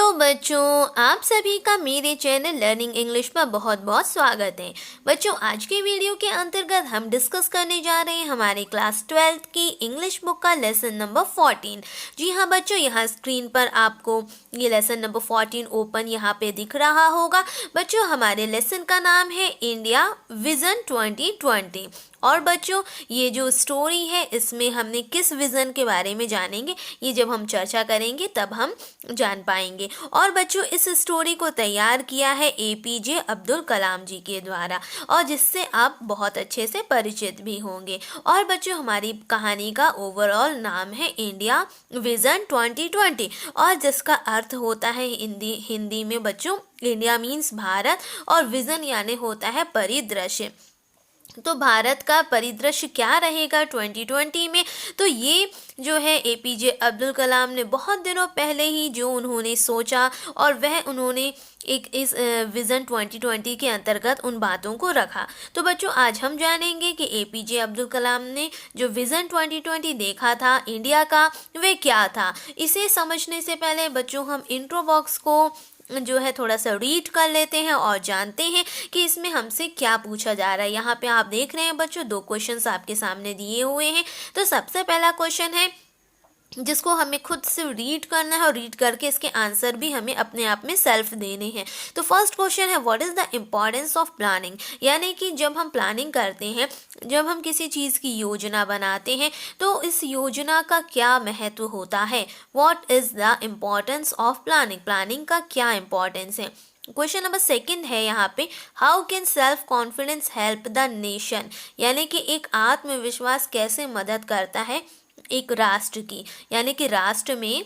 Hello बच्चों, आप सभी का मेरे चैनल लर्निंग इंग्लिश पर बहुत बहुत स्वागत है। बच्चों, आज के वीडियो के अंतर्गत हम डिस्कस करने जा रहे हैं हमारे क्लास 12th की इंग्लिश बुक का लेसन नंबर 14। जी हाँ बच्चों, यहाँ स्क्रीन पर आपको ये लेसन नंबर 14 ओपन यहाँ पे दिख रहा होगा। बच्चों, हमारे लेसन का नाम है इंडिया विजन 2020। और बच्चों, ये जो स्टोरी है इसमें हमने किस विज़न के बारे में जानेंगे, ये जब हम चर्चा करेंगे तब हम जान पाएंगे। और बच्चों, इस स्टोरी को तैयार किया है एपीजे अब्दुल कलाम जी के द्वारा, और जिससे आप बहुत अच्छे से परिचित भी होंगे। और बच्चों, हमारी कहानी का ओवरऑल नाम है इंडिया विज़न 2020, और जिसका अर्थ होता है हिंदी में बच्चों, इंडिया मीन्स भारत और विज़न यानी होता है परिदृश्य। तो भारत का परिदृश्य क्या रहेगा 2020 में, तो ये जो है एपीजे अब्दुल कलाम ने बहुत दिनों पहले ही जो उन्होंने सोचा, और वह उन्होंने इस विज़न 2020 के अंतर्गत उन बातों को रखा। तो बच्चों, आज हम जानेंगे कि एपीजे अब्दुल कलाम ने जो विज़न 2020 देखा था इंडिया का, वह क्या था। इसे समझने से पहले बच्चों, हम इंट्रो बॉक्स को जो है थोड़ा सा रीड कर लेते हैं और जानते हैं कि इसमें हमसे क्या पूछा जा रहा है। यहाँ पे आप देख रहे हैं बच्चों, दो क्वेश्चंस आपके सामने दिए हुए हैं। तो सबसे पहला क्वेश्चन है जिसको हमें खुद से रीड करना है, और रीड करके इसके आंसर भी हमें अपने आप में सेल्फ देने हैं। तो फर्स्ट क्वेश्चन है, what is the importance of planning. यानी कि जब हम प्लानिंग करते हैं, जब हम किसी चीज़ की योजना बनाते हैं, तो इस योजना का क्या महत्व होता है। What is the importance of planning, planning का क्या इम्पॉर्टेंस है। क्वेश्चन नंबर सेकंड है यहाँ पे, how can self confidence help the nation. यानी कि एक आत्मविश्वास कैसे मदद करता है एक राष्ट्र की, यानी कि राष्ट्र में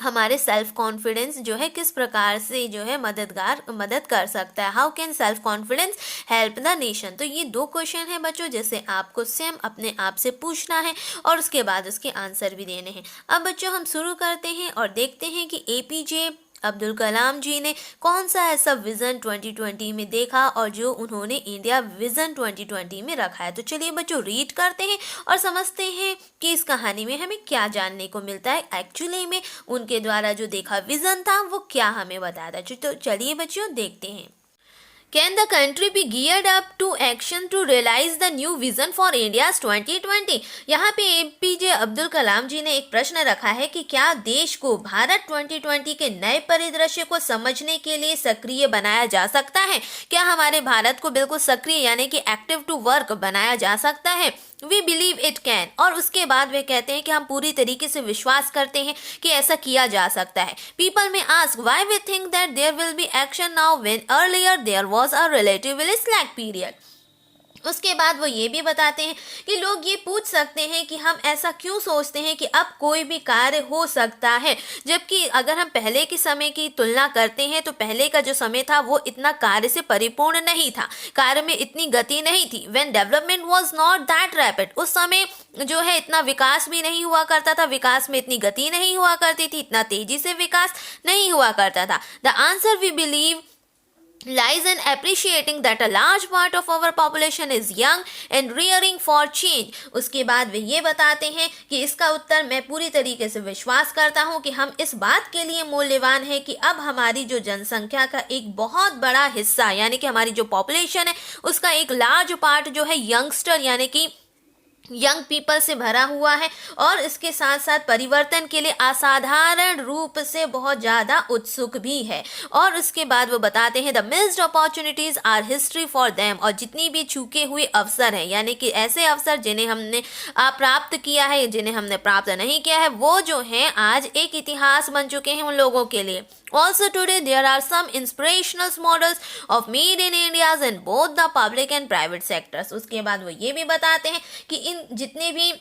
हमारे सेल्फ कॉन्फिडेंस जो है किस प्रकार से जो है मदद कर सकता है। How can self confidence help the nation. तो ये दो क्वेश्चन हैं बच्चों, जैसे आपको सेम अपने आप से पूछना है और उसके बाद उसके आंसर भी देने हैं। अब बच्चों, हम शुरू करते हैं और देखते हैं कि एपीजे अब्दुल कलाम जी ने कौन सा ऐसा विज़न 2020 में देखा और जो उन्होंने इंडिया विज़न 2020 में रखा है। तो चलिए बच्चों, रीड करते हैं और समझते हैं कि इस कहानी में हमें क्या जानने को मिलता है। एक्चुअली में उनके द्वारा जो देखा विज़न था वो क्या हमें बताता है। तो चलिए बच्चों, देखते हैं। Can the country be geared up to action to realize the new vision for India's 2020? यहाँ पे एपीजे अब्दुल कलाम जी ने एक प्रश्न रखा है कि क्या देश को भारत 2020 के नए परिदृश्य को समझने के लिए सक्रिय बनाया जा सकता है। क्या हमारे भारत को बिल्कुल सक्रिय यानी कि एक्टिव टू वर्क बनाया जा सकता है। We believe it can। और उसके बाद वे कहते हैं कि हम पूरी तरीके से विश्वास करते हैं कि ऐसा किया जा सकता है। People may ask why we think that there will be action now when earlier there was a relatively slack period। उसके बाद वो ये भी बताते हैं कि लोग ये पूछ सकते हैं कि हम ऐसा क्यों सोचते हैं कि अब कोई भी कार्य हो सकता है, जबकि अगर हम पहले के समय की तुलना करते हैं तो पहले का जो समय था वो इतना कार्य से परिपूर्ण नहीं था, कार्य में इतनी गति नहीं थी। When development was not that rapid, उस समय जो है इतना विकास भी नहीं हुआ करता था, विकास में इतनी गति नहीं हुआ करती थी, इतना तेजी से विकास नहीं हुआ करता था। The answer we believe lies in appreciating that a large part of our population is young and rearing for change। उसके बाद वे ये बताते हैं कि इसका उत्तर मैं पूरी तरीके से विश्वास करता हूँ कि हम इस बात के लिए मूल्यवान है कि अब हमारी जो जनसंख्या का एक बहुत बड़ा हिस्सा यानी कि हमारी जो पॉपुलेशन है उसका एक लार्ज पार्ट जो है यंगस्टर यानी कि यंग पीपल से भरा हुआ है, और इसके साथ साथ परिवर्तन के लिए असाधारण रूप से बहुत ज़्यादा उत्सुक भी है। और उसके बाद वो बताते हैं the missed opportunities our history for them. और जितनी भी चूके हुए अवसर हैं यानी कि ऐसे अवसर जिन्हें हमने प्राप्त किया है, जिन्हें हमने प्राप्त नहीं किया है, वो जो हैं आज एक इतिहास बन चुके हैं उन लोगों के लिए। Also today there are some inspirational models of made in India in both the public and private sectors। उसके बाद वो ये भी बताते हैं कि इन जितने भी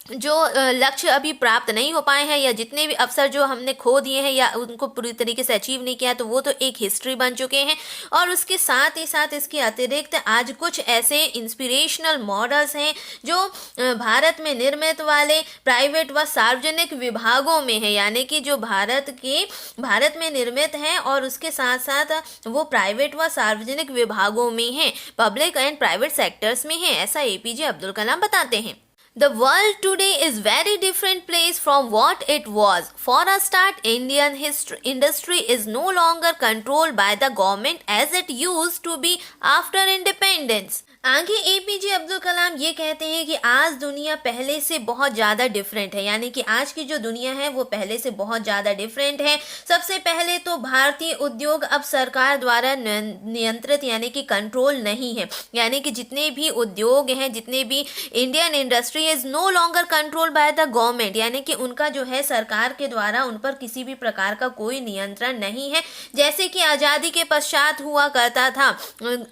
जो लक्ष्य अभी प्राप्त नहीं हो पाए हैं या जितने भी अवसर जो हमने खो दिए हैं या उनको पूरी तरीके से अचीव नहीं किया, तो वो तो एक हिस्ट्री बन चुके हैं। और उसके साथ ही साथ इसके अतिरिक्त आज कुछ ऐसे इंस्पिरेशनल मॉडल्स हैं जो भारत में निर्मित वाले प्राइवेट व सार्वजनिक विभागों में है, यानी कि जो भारत में निर्मित हैं और उसके साथ साथ वो प्राइवेट व सार्वजनिक विभागों में हैं, पब्लिक एंड प्राइवेट सेक्टर्स में हैं, ऐसा एपीजे अब्दुल कलाम बताते हैं। The world today is very different place from what it was. For a start, Indian industry is no longer controlled by the government as it used to be after independence. आगे APJ Abdul कलाम ये कहते हैं कि आज दुनिया पहले से बहुत ज़्यादा डिफरेंट है, यानी कि आज की जो दुनिया है वो पहले से बहुत ज़्यादा डिफरेंट है। सबसे पहले तो भारतीय उद्योग अब सरकार द्वारा नियंत्रित यानी कि कंट्रोल नहीं है, यानी कि जितने भी उद्योग हैं, जितने भी Indian industry is no longer control by the government, यानी कि उनका जो है सरकार के द्वारा उन पर किसी भी प्रकार का कोई नियंत्रण नहीं है, जैसे कि आज़ादी के पश्चात हुआ करता था।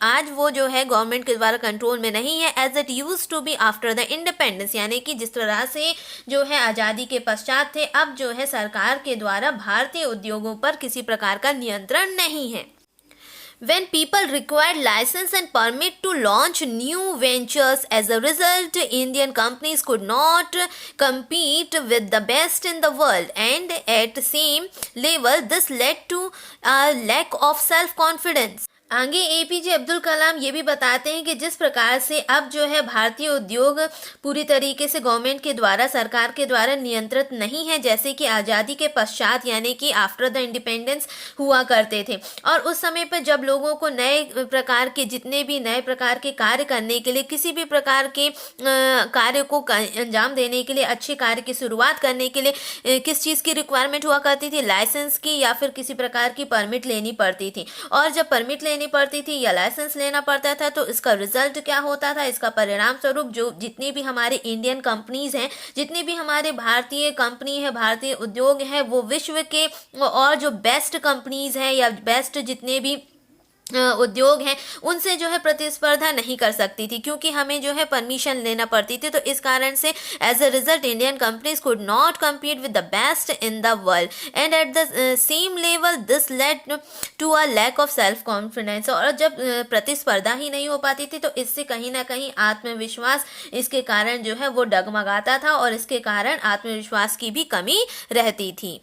आज वो जो है गवर्नमेंट के द्वारा कंट्रोल में नहीं है as it use to be after the independence, यानी कि जिस तरह से जो है आज़ादी के पश्चात थे, अब जो है सरकार के द्वारा भारतीय उद्योगों पर किसी प्रकार का नियंत्रण नहीं है। When people required license and permit to launch new ventures, as a result, Indian companies could not compete with the best in the world, and at the same level, this led to a lack of self-confidence. आगे APJ Abdul कलाम ये भी बताते हैं कि जिस प्रकार से अब जो है भारतीय उद्योग पूरी तरीके से गवर्नमेंट के द्वारा, सरकार के द्वारा नियंत्रित नहीं है, जैसे कि आज़ादी के पश्चात यानी कि आफ्टर द इंडिपेंडेंस हुआ करते थे। और उस समय पर जब लोगों को नए प्रकार के, जितने भी नए प्रकार के कार्य करने के लिए, किसी भी प्रकार के कार्य को अंजाम देने के लिए, अच्छे कार्य की शुरुआत करने के लिए किस चीज़ की रिक्वायरमेंट हुआ करती थी? लाइसेंस की या फिर किसी प्रकार की परमिट लेनी पड़ती थी। और जब परमिट लेनी पड़ती थी या लाइसेंस लेना पड़ता था तो इसका रिजल्ट क्या होता था? इसका परिणाम स्वरूप जो जितनी भी हमारे इंडियन कंपनीज हैं, जितनी भी हमारे भारतीय कंपनी है, भारतीय उद्योग हैं, वो विश्व के और जो बेस्ट कंपनीज हैं या बेस्ट जितने भी उद्योग हैं उनसे जो है प्रतिस्पर्धा नहीं कर सकती थी, क्योंकि हमें जो है परमिशन लेना पड़ती थी। तो इस कारण से as a result Indian companies could not compete with the best in the world and at the same level this led to a lack of self confidence. और जब प्रतिस्पर्धा ही नहीं हो पाती थी तो इससे कहीं ना कहीं आत्मविश्वास, इसके कारण जो है वो डगमगाता था और इसके कारण आत्मविश्वास की भी कमी रहती थी।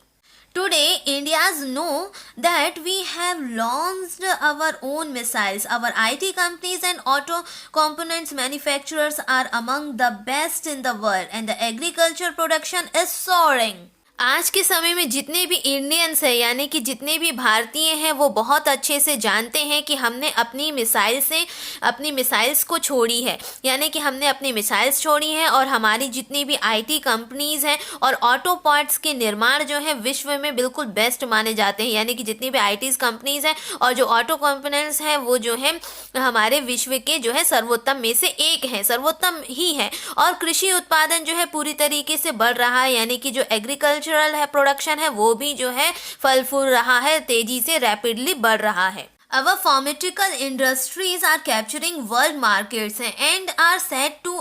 Today, Indians know that we have launched our own missiles. Our IT companies and auto components manufacturers are among the best in the world, and the agriculture production is soaring. आज के समय में जितने भी इंडियंस हैं, यानी कि जितने भी भारतीय हैं, वो बहुत अच्छे से जानते हैं कि हमने अपनी मिसाइल्स को छोड़ी है, यानी कि हमने अपनी मिसाइल्स छोड़ी हैं और हमारी जितनी भी आईटी कंपनीज हैं और ऑटो पार्ट्स के निर्माण जो है विश्व में बिल्कुल बेस्ट माने जाते हैं, यानी कि जितनी भी आईटी कंपनीज हैं और जो ऑटो कंपोनेंट्स हैं वो जो है हमारे विश्व के जो है सर्वोत्तम में से एक है, सर्वोत्तम ही है। और कृषि उत्पादन जो है पूरी तरीके से बढ़ रहा है, यानी कि जो एग्रीकल्चरल है प्रोडक्शन है वो भी जो है फल फूल रहा है, तेजी से रैपिडली बढ़ रहा है। Our pharmaceutical industries are capturing world markets and are set to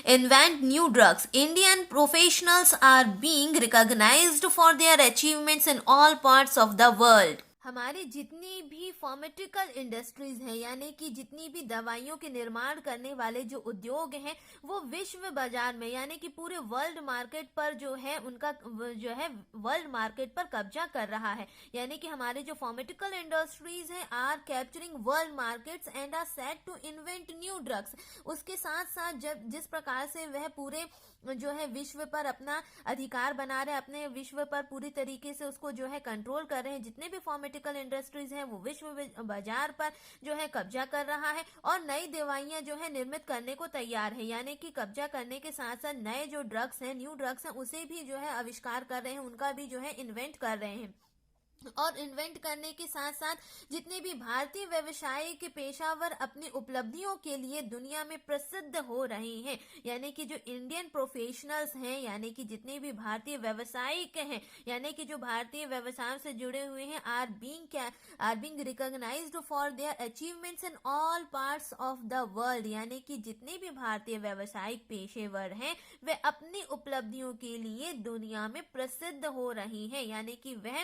invent new drugs. Indian professionals are being recognized for their achievements in all parts of the world. हमारी जितनी भी फार्मास्यूटिकल इंडस्ट्रीज हैं, यानी कि जितनी भी दवाइयों के निर्माण करने वाले जो उद्योग हैं, वो विश्व बाजार में यानी कि पूरे वर्ल्ड मार्केट पर जो है उनका जो है वर्ल्ड मार्केट पर कब्जा कर रहा है। यानी कि हमारे जो फार्मास्यूटिकल इंडस्ट्रीज हैं are capturing world markets and are set to invent new drugs. उसके साथ साथ जब जिस प्रकार से वह पूरे जो है विश्व पर अपना अधिकार बना रहे हैं, अपने विश्व पर पूरी तरीके से उसको जो है कंट्रोल कर रहे हैं, जितने भी फार्मास्यूटिकल इंडस्ट्रीज हैं वो विश्व बाजार पर जो है कब्जा कर रहा है और नई दवाइयां जो है निर्मित करने को तैयार है। यानी कि कब्जा करने के साथ साथ नए जो ड्रग्स हैं, न्यू ड्रग्स हैं, उसे भी जो है आविष्कार कर रहे हैं, उनका भी जो है इन्वेंट कर रहे हैं। और इन्वेंट करने के साथ साथ जितने भी भारतीय व्यवसायिक पेशावर अपनी उपलब्धियों के लिए दुनिया में प्रसिद्ध हो रहे हैं, यानी कि जो इंडियन प्रोफेशनल्स हैं, यानी कि जितने भी भारतीय व्यवसायिक हैं, यानी कि जो भारतीय व्यवसायों से जुड़े हुए हैं, are being recognised for their achievements in all parts of the world. यानी कि जितने भी भारतीय व्यवसायिक पेशेवर हैं वे अपनी उपलब्धियों के लिए दुनिया में प्रसिद्ध हो रही हैं, यानी कि वह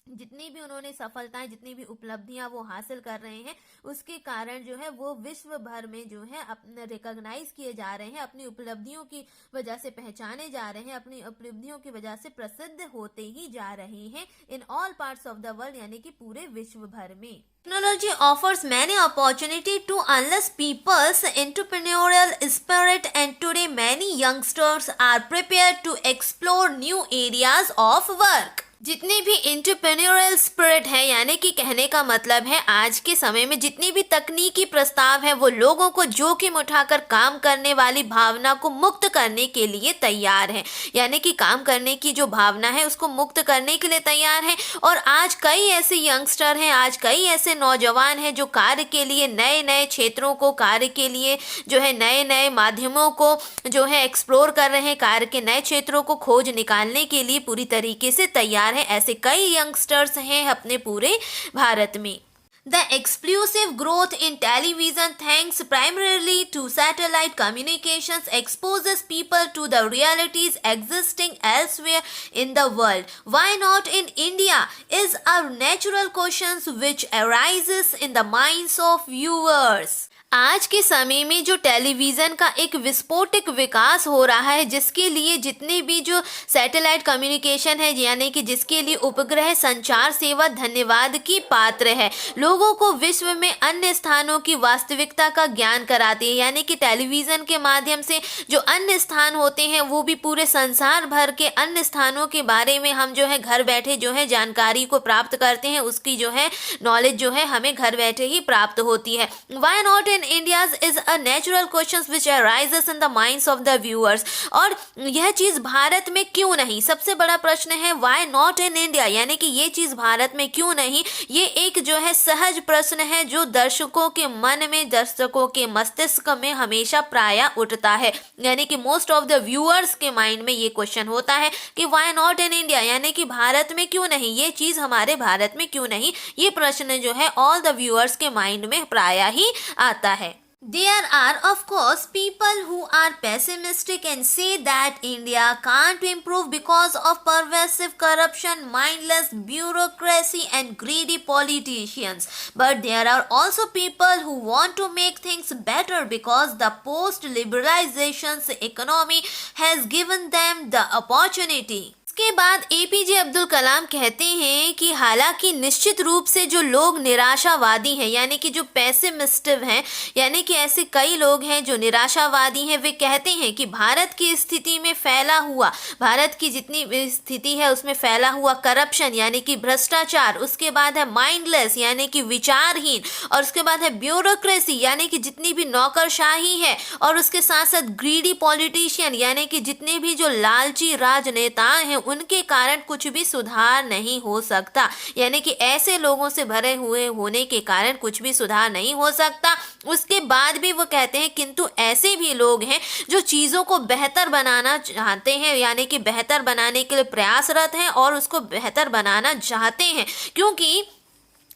जितनी भी उन्होंने सफलताएं, जितनी भी उपलब्धियां वो हासिल कर रहे हैं, उसके कारण जो है वो विश्व भर में जो है अपने रिकॉग्नाइज किए जा रहे हैं, अपनी उपलब्धियों की वजह से पहचाने जा रहे हैं, अपनी उपलब्धियों की वजह से प्रसिद्ध होते ही जा रहे हैं इन all parts of the world, यानी कि पूरे विश्व भर में। Technology offers many opportunity to unleash people's entrepreneurial spirit, and today many youngsters are prepared to explore new areas of work. जितनी भी इंटरप्रेन्योरियल स्पिरिट है, यानी कि कहने का मतलब है आज के समय में जितनी भी तकनीकी प्रस्ताव है वो लोगों को जोखिम उठाकर काम करने वाली भावना को मुक्त करने के लिए तैयार है, यानी कि काम करने की जो भावना है उसको मुक्त करने के लिए तैयार है। और आज कई ऐसे यंगस्टर हैं, आज कई ऐसे नौजवान हैं जो कार्य के लिए नए नए क्षेत्रों को, कार्य के लिए जो है नए नए माध्यमों को जो है एक्सप्लोर कर रहे हैं, कार्य के नए क्षेत्रों को खोज निकालने के लिए पूरी तरीके से तैयार है। ऐसे कई यंगस्टर्स हैं अपने पूरे भारत में। The explosive growth in television, thanks primarily to satellite communications, exposes people to the realities existing elsewhere in the world. Why not in India? Is a natural question which arises in the minds of viewers. आज के समय में जो television का एक विस्फोटक विकास हो रहा है, जिसके लिए जितने भी जो सैटेलाइट कम्युनिकेशन है, यानी कि जिसके लिए उपग्रह संचार सेवा धन्यवाद की पात्र है, लोगों को विश्व में अन्य स्थानों की वास्तविकता का ज्ञान कराती है। यानी कि टेलीविज़न के माध्यम से जो अन्य स्थान होते हैं वो भी पूरे संसार भर के अन्य स्थानों के बारे में हम जो है घर बैठे जो है जानकारी को प्राप्त करते हैं, उसकी जो है नॉलेज जो है हमें घर बैठे ही प्राप्त होती है। Why not in India's is a natural questions which arises in the minds of the viewers. और यह चीज भारत में क्यों नहीं, सबसे बड़ा प्रश्न है why not in India, यानी कि ये चीज भारत में क्यों नहीं। ये एक जो है सहज प्रश्न है जो दर्शकों के मन में, दर्शकों के मस्तिष्क में हमेशा प्राय उठता है, यानी कि मोस्ट ऑफ द व्यूअर्स के माइंड में ये क्वेश्चन होता है कि why not in India, यानी कि भारत में क्यों नहीं, ये चीज हमारे भारत में क्यों नहीं। ये प्रश्न जो है ऑल द व्यूअर्स के माइंड में प्राय ही आता है। There are of course people who are pessimistic and say that India can't improve because of pervasive corruption, mindless bureaucracy and greedy politicians. But there are also people who want to make things better because the post-liberalization's economy has given them the opportunity. इसके बाद APJ Abdul Kalam कहते हैं कि हालांकि निश्चित रूप से जो लोग निराशावादी हैं, यानी कि जो पेसिमिस्टिव हैं, यानी कि ऐसे कई लोग हैं जो निराशावादी हैं, वे कहते हैं कि भारत की स्थिति में फैला हुआ, भारत की जितनी स्थिति है उसमें फैला हुआ करप्शन यानी कि भ्रष्टाचार, उसके बाद है माइंडलेस यानी कि विचारहीन, और उसके बाद है ब्यूरोक्रेसी यानी कि जितनी भी नौकरशाही है, और उसके साथ साथ ग्रीडी पॉलिटिशियन यानी कि जितने भी जो लालची राजनेता हैं उनके कारण कुछ भी सुधार नहीं हो सकता, यानी कि ऐसे लोगों से भरे हुए होने के कारण कुछ भी सुधार नहीं हो सकता। उसके बाद भी वो कहते हैं किंतु ऐसे भी लोग हैं जो चीज़ों को बेहतर बनाना चाहते हैं, यानी कि बेहतर बनाने के लिए प्रयासरत हैं और उसको बेहतर बनाना चाहते हैं, क्योंकि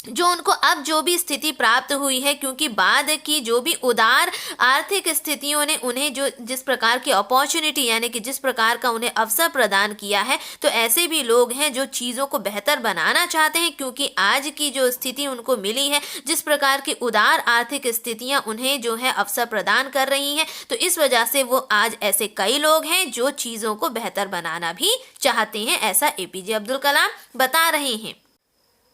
जो उनको अब जो भी स्थिति प्राप्त हुई है, क्योंकि बाद की जो भी उदार आर्थिक स्थितियों ने उन्हें जो जिस प्रकार की अपॉर्चुनिटी यानी कि जिस प्रकार का उन्हें अवसर प्रदान किया है, तो ऐसे भी लोग हैं जो चीज़ों को बेहतर बनाना चाहते हैं, क्योंकि आज की जो स्थिति उनको मिली है, जिस प्रकार की उदार आर्थिक स्थितियां उन्हें जो है अवसर प्रदान कर रही हैं, तो इस वजह से वो आज ऐसे कई लोग हैं जो चीज़ों को बेहतर बनाना भी चाहते हैं, ऐसा एपीजे अब्दुल कलाम बता रहे हैं।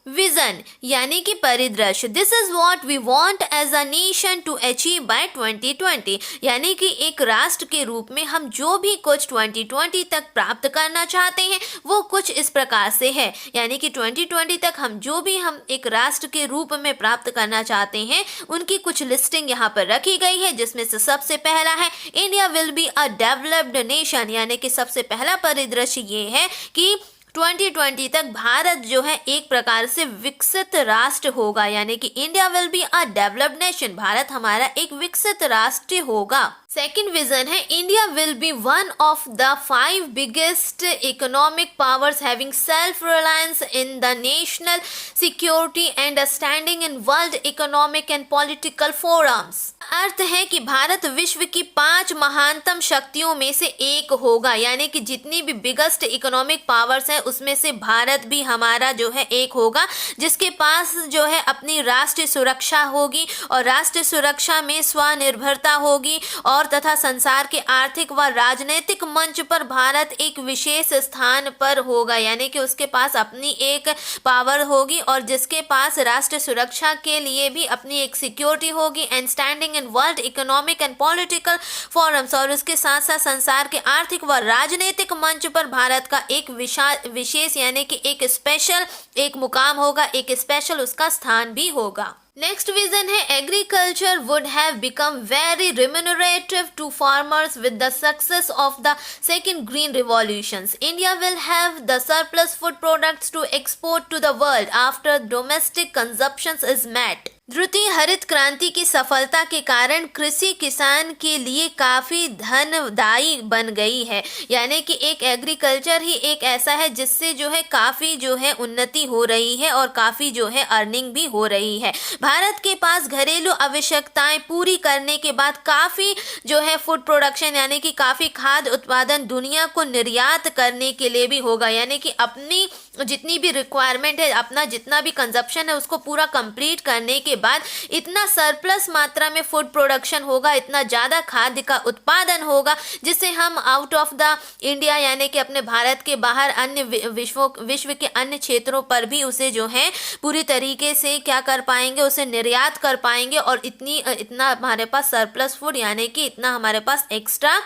विजन यानी कि परिदृश्य, this is what we want as a nation to achieve by 2020, यानी कि एक राष्ट्र के रूप में हम जो भी कुछ 2020 तक प्राप्त करना चाहते हैं वो कुछ इस प्रकार से है, यानी कि 2020 तक हम जो भी हम एक राष्ट्र के रूप में प्राप्त करना चाहते हैं उनकी कुछ लिस्टिंग यहाँ पर रखी गई है, जिसमें से सबसे पहला है India will be a developed nation, यानी कि सबसे पहला परिदृश्य ये है कि 2020 तक भारत जो है एक प्रकार से विकसित राष्ट्र होगा, यानी कि India will be a developed nation, Bharat हमारा एक विकसित राष्ट्र होगा। सेकेंड विजन है India will be one of the 5 biggest economic powers having self reliance in the national security and standing in world economic and political forums. अर्थ है कि भारत विश्व की 5 महानतम शक्तियों में से एक होगा, यानी कि जितनी भी बिगेस्ट इकोनॉमिक पावर्स हैं उसमें से भारत भी हमारा जो है एक होगा, जिसके पास जो है अपनी राष्ट्रीय सुरक्षा होगी और राष्ट्रीय सुरक्षा में स्वनिर्भरता होगी और तथा संसार के आर्थिक व राजनीतिक मंच पर भारत एक विशेष स्थान पर होगा, यानी कि उसके पास अपनी एक पावर होगी और जिसके पास राष्ट्रीय सुरक्षा के लिए भी अपनी एक सिक्योरिटी होगी and standing in world economic and political forums, और उसके साथ साथ संसार के आर्थिक व राजनीतिक मंच पर भारत का एक विशेष यानी कि एक स्पेशल एक मुकाम होगा, एक स्पेशल उसका स्थान भी होगा। नेक्स्ट विजन है agriculture would have become very remunerative to farmers with the success of the second green revolutions. India will have the surplus food products to export to the world after domestic consumption is met. द्वितीय हरित क्रांति की सफलता के कारण कृषि किसान के लिए काफ़ी धनदायी बन गई है, यानी कि एक एग्रीकल्चर ही एक ऐसा है जिससे जो है काफ़ी जो है उन्नति हो रही है और काफ़ी जो है अर्निंग भी हो रही है। भारत के पास घरेलू आवश्यकताएं पूरी करने के बाद काफ़ी जो है फूड प्रोडक्शन यानी कि काफ़ी खाद्य उत्पादन दुनिया को निर्यात करने के लिए भी होगा, यानी कि अपनी जितनी भी रिक्वायरमेंट है, अपना जितना भी कंजप्शन है उसको पूरा कंप्लीट करने के बाद इतना सरप्लस मात्रा में फूड प्रोडक्शन होगा, इतना ज़्यादा खाद्य का उत्पादन होगा जिससे हम आउट ऑफ द इंडिया यानी कि अपने भारत के बाहर अन्य विश्व के अन्य क्षेत्रों पर भी उसे जो है पूरी तरीके से क्या कर पाएंगे, उसे निर्यात कर पाएंगे और इतना हमारे पास सरप्लस फूड यानी कि इतना हमारे पास एक्स्ट्रा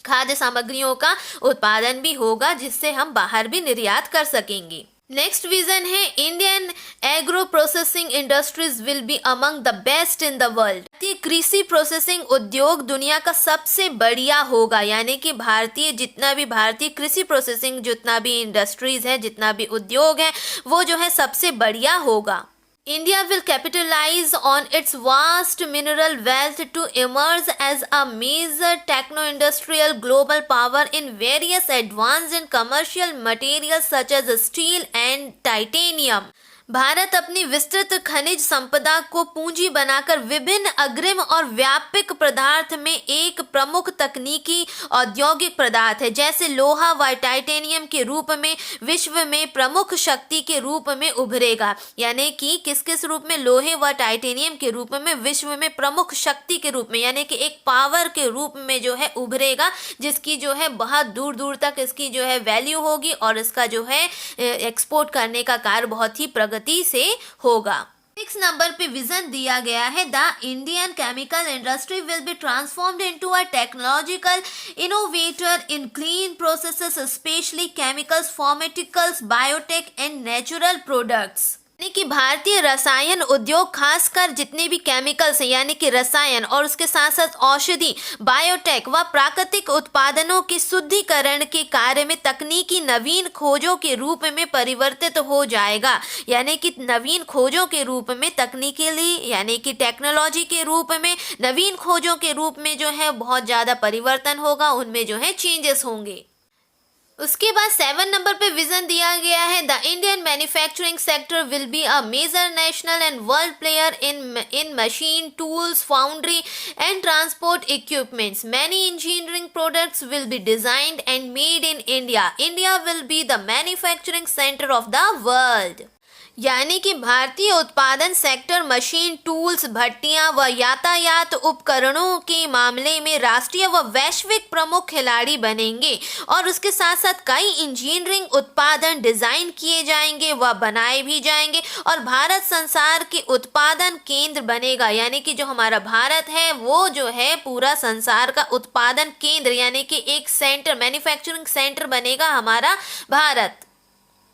खाद्य सामग्रियों का उत्पादन भी होगा जिससे हम बाहर भी निर्यात कर सकेंगे। नेक्स्ट विजन है Indian agro processing industries will be among the best in the world. कृषि प्रोसेसिंग उद्योग दुनिया का सबसे बढ़िया होगा, यानी कि भारतीय कृषि प्रोसेसिंग जितना भी इंडस्ट्रीज है, जितना भी उद्योग है वो जो है सबसे बढ़िया होगा। India will capitalize on its vast mineral wealth to emerge as a major techno-industrial global power in various advanced and commercial materials such as steel and titanium. Bharat अपनी विस्तृत खनिज संपदा को पूंजी बनाकर विभिन्न अग्रिम और व्यापक पदार्थ में एक प्रमुख तकनीकी औद्योगिक पदार्थ है, जैसे लोहा व टाइटेनियम के रूप में विश्व में प्रमुख शक्ति के रूप में उभरेगा, यानी कि किस रूप में, लोहे व टाइटेनियम के रूप में विश्व में प्रमुख शक्ति के रूप में यानी कि एक पावर के रूप में जो है उभरेगा, जिसकी जो है बहुत दूर दूर तक इसकी जो है वैल्यू होगी और इसका जो है एक्सपोर्ट करने का कार्य बहुत ही प्रगति से होगा। 6 नंबर पे विजन दिया गया है the Indian chemical industry will be transformed into a technological innovator in clean processes specially chemicals, pharmaceuticals, biotech and natural products. यानी कि भारतीय रसायन उद्योग खासकर जितने भी केमिकल्स हैं यानी कि रसायन और उसके साथ साथ औषधि, बायोटेक व प्राकृतिक उत्पादनों के शुद्धिकरण के कार्य में तकनीकी नवीन खोजों के रूप में परिवर्तित हो जाएगा, यानी कि नवीन खोजों के रूप में तकनीकली यानी कि टेक्नोलॉजी के रूप में नवीन खोजों के रूप में जो है बहुत ज़्यादा परिवर्तन होगा, उनमें जो है चेंजेस होंगे। उसके बाद 7 नंबर पे विजन दिया गया है the Indian manufacturing sector will be a major national and world player in machine, tools, foundry and transport equipments. Many engineering products will be designed and made in India. India will be the manufacturing centre of the world. यानी कि भारतीय उत्पादन sector machine, tools, भट्टियां व यातायात उपकरणों के मामले में राष्ट्रीय व वैश्विक प्रमुख खिलाड़ी बनेंगे और उसके साथ साथ कई इंजीनियरिंग उत्पादन डिजाइन किए जाएंगे व बनाए भी जाएंगे और भारत संसार के उत्पादन केंद्र बनेगा, यानी कि जो हमारा भारत है वो जो है पूरा संसार का उत्पादन केंद्र यानी कि एक सेंटर, मैन्युफैक्चरिंग सेंटर बनेगा हमारा भारत।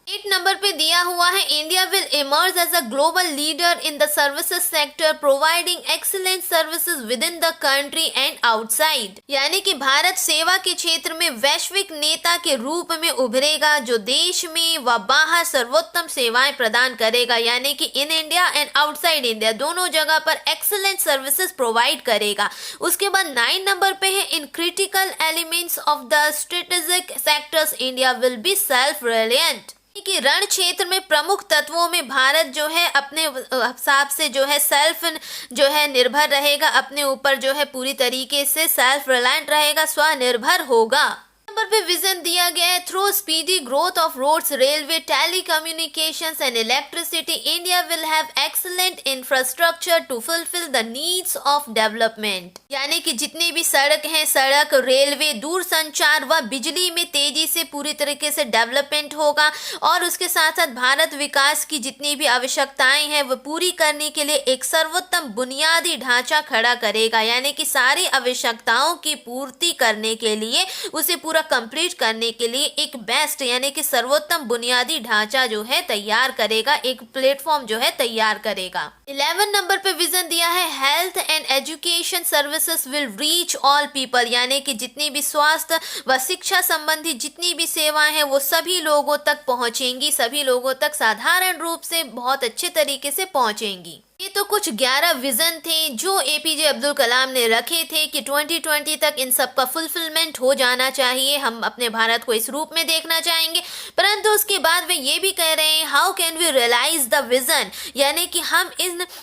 8 नंबर पे दिया हुआ है India will emerge as a global leader in the services sector providing excellent services with in the country and outside. यानी कि भारत सेवा के क्षेत्र में वैश्विक नेता के रूप में उभरेगा जो देश में व बाहर सर्वोत्तम सेवाएं प्रदान करेगा, यानी कि in India and outside India दोनों जगह पर एक्सीलेंट सर्विसेज प्रोवाइड करेगा। उसके बाद 9 नंबर पे है in critical elements of the strategic sectors India will be self reliant. कि रण क्षेत्र में प्रमुख तत्वों में भारत जो है अपने हिसाब से जो है सेल्फ जो है निर्भर रहेगा, अपने ऊपर जो है पूरी तरीके से सेल्फ रिलायंट रहेगा, स्वनिर्भर होगा। नंबर पे विजन दिया गया है through speedy growth of roads railway telecommunications and electricity India will have excellent infrastructure to fulfil the needs of development. यानी कि जितनी भी सड़क हैं, सड़क, रेलवे, दूरसंचार व बिजली में तेजी से पूरी तरीके से डेवलपमेंट होगा और उसके साथ साथ भारत विकास की जितनी भी आवश्यकताएं हैं वो पूरी करने के लिए एक सर्वोत्तम बुनियादी ढांचा खड़ा करेगा। यानी कि सारी आवश्यकताओं की पूर्ति करने के लिए, उसे पूरा कंप्लीट करने के लिए एक बेस्ट यानी कि सर्वोत्तम बुनियादी ढांचा जो है तैयार करेगा, एक प्लेटफॉर्म जो है तैयार करेगा। 11 नंबर पे विजन दिया है health and education services will reach all people. यानी कि जितनी भी स्वास्थ्य व शिक्षा संबंधी जितनी भी सेवाएं हैं वो सभी लोगों तक पहुंचेंगी, सभी लोगों तक साधारण रूप से बहुत अच्छे तरीके से पहुंचेंगी। ये तो कुछ 11 विजन थे जो एपीजे अब्दुल कलाम ने रखे थे कि 2020 तक इन सब का फुलफिलमेंट हो जाना चाहिए, हम अपने भारत को इस रूप में देखना चाहेंगे। परंतु उसके बाद वे ये भी कह रहे हैं how can we realise the vision, यानी कि हम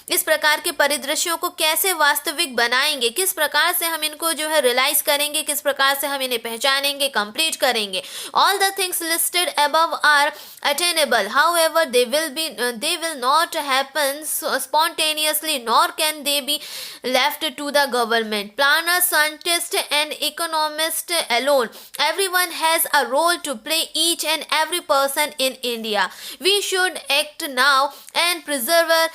इस प्रकार के परिदृश्यों को कैसे वास्तविक बनाएंगे, किस प्रकार से हम इनको जो है रियलाइज करेंगे, किस प्रकार से हम इन्हें पहचानेंगे, कंप्लीट करेंगे। All the things listed above are attainable, however they will not happen spontaneously nor can they be left to the government, planners, scientists and economists alone. Everyone has a role to play, each and every person in India. We should act now and persevere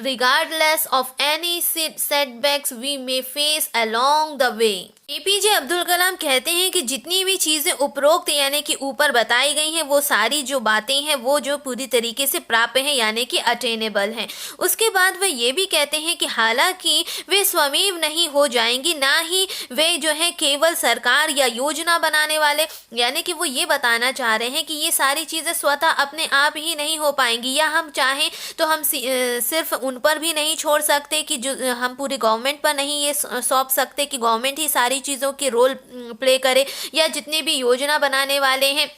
regardless of any setbacks we may face along the way. APJ Abdul Kalam कहते हैं कि जितनी भी चीज़ें उपरोक्त यानी कि ऊपर बताई गई हैं वो सारी जो बातें हैं वो जो पूरी तरीके से प्राप्य हैं यानी कि अटेनेबल हैं। उसके बाद वे ये भी कहते हैं कि हालांकि वे स्वमेव नहीं हो जाएंगी, ना ही वे जो है केवल सरकार या योजना बनाने वाले, यानी कि वो ये बताना चाह रहे हैं कि ये सारी चीज़ें स्वतः अपने आप ही नहीं हो पाएंगी, या हम चाहें तो हम सिर्फ उन पर भी नहीं छोड़ सकते कि जो हम पूरी गवर्नमेंट पर नहीं ये सौंप सकते कि गवर्नमेंट ही सारी चीज़ों की रोल प्ले करे, या जितने भी योजना बनाने वाले हैं,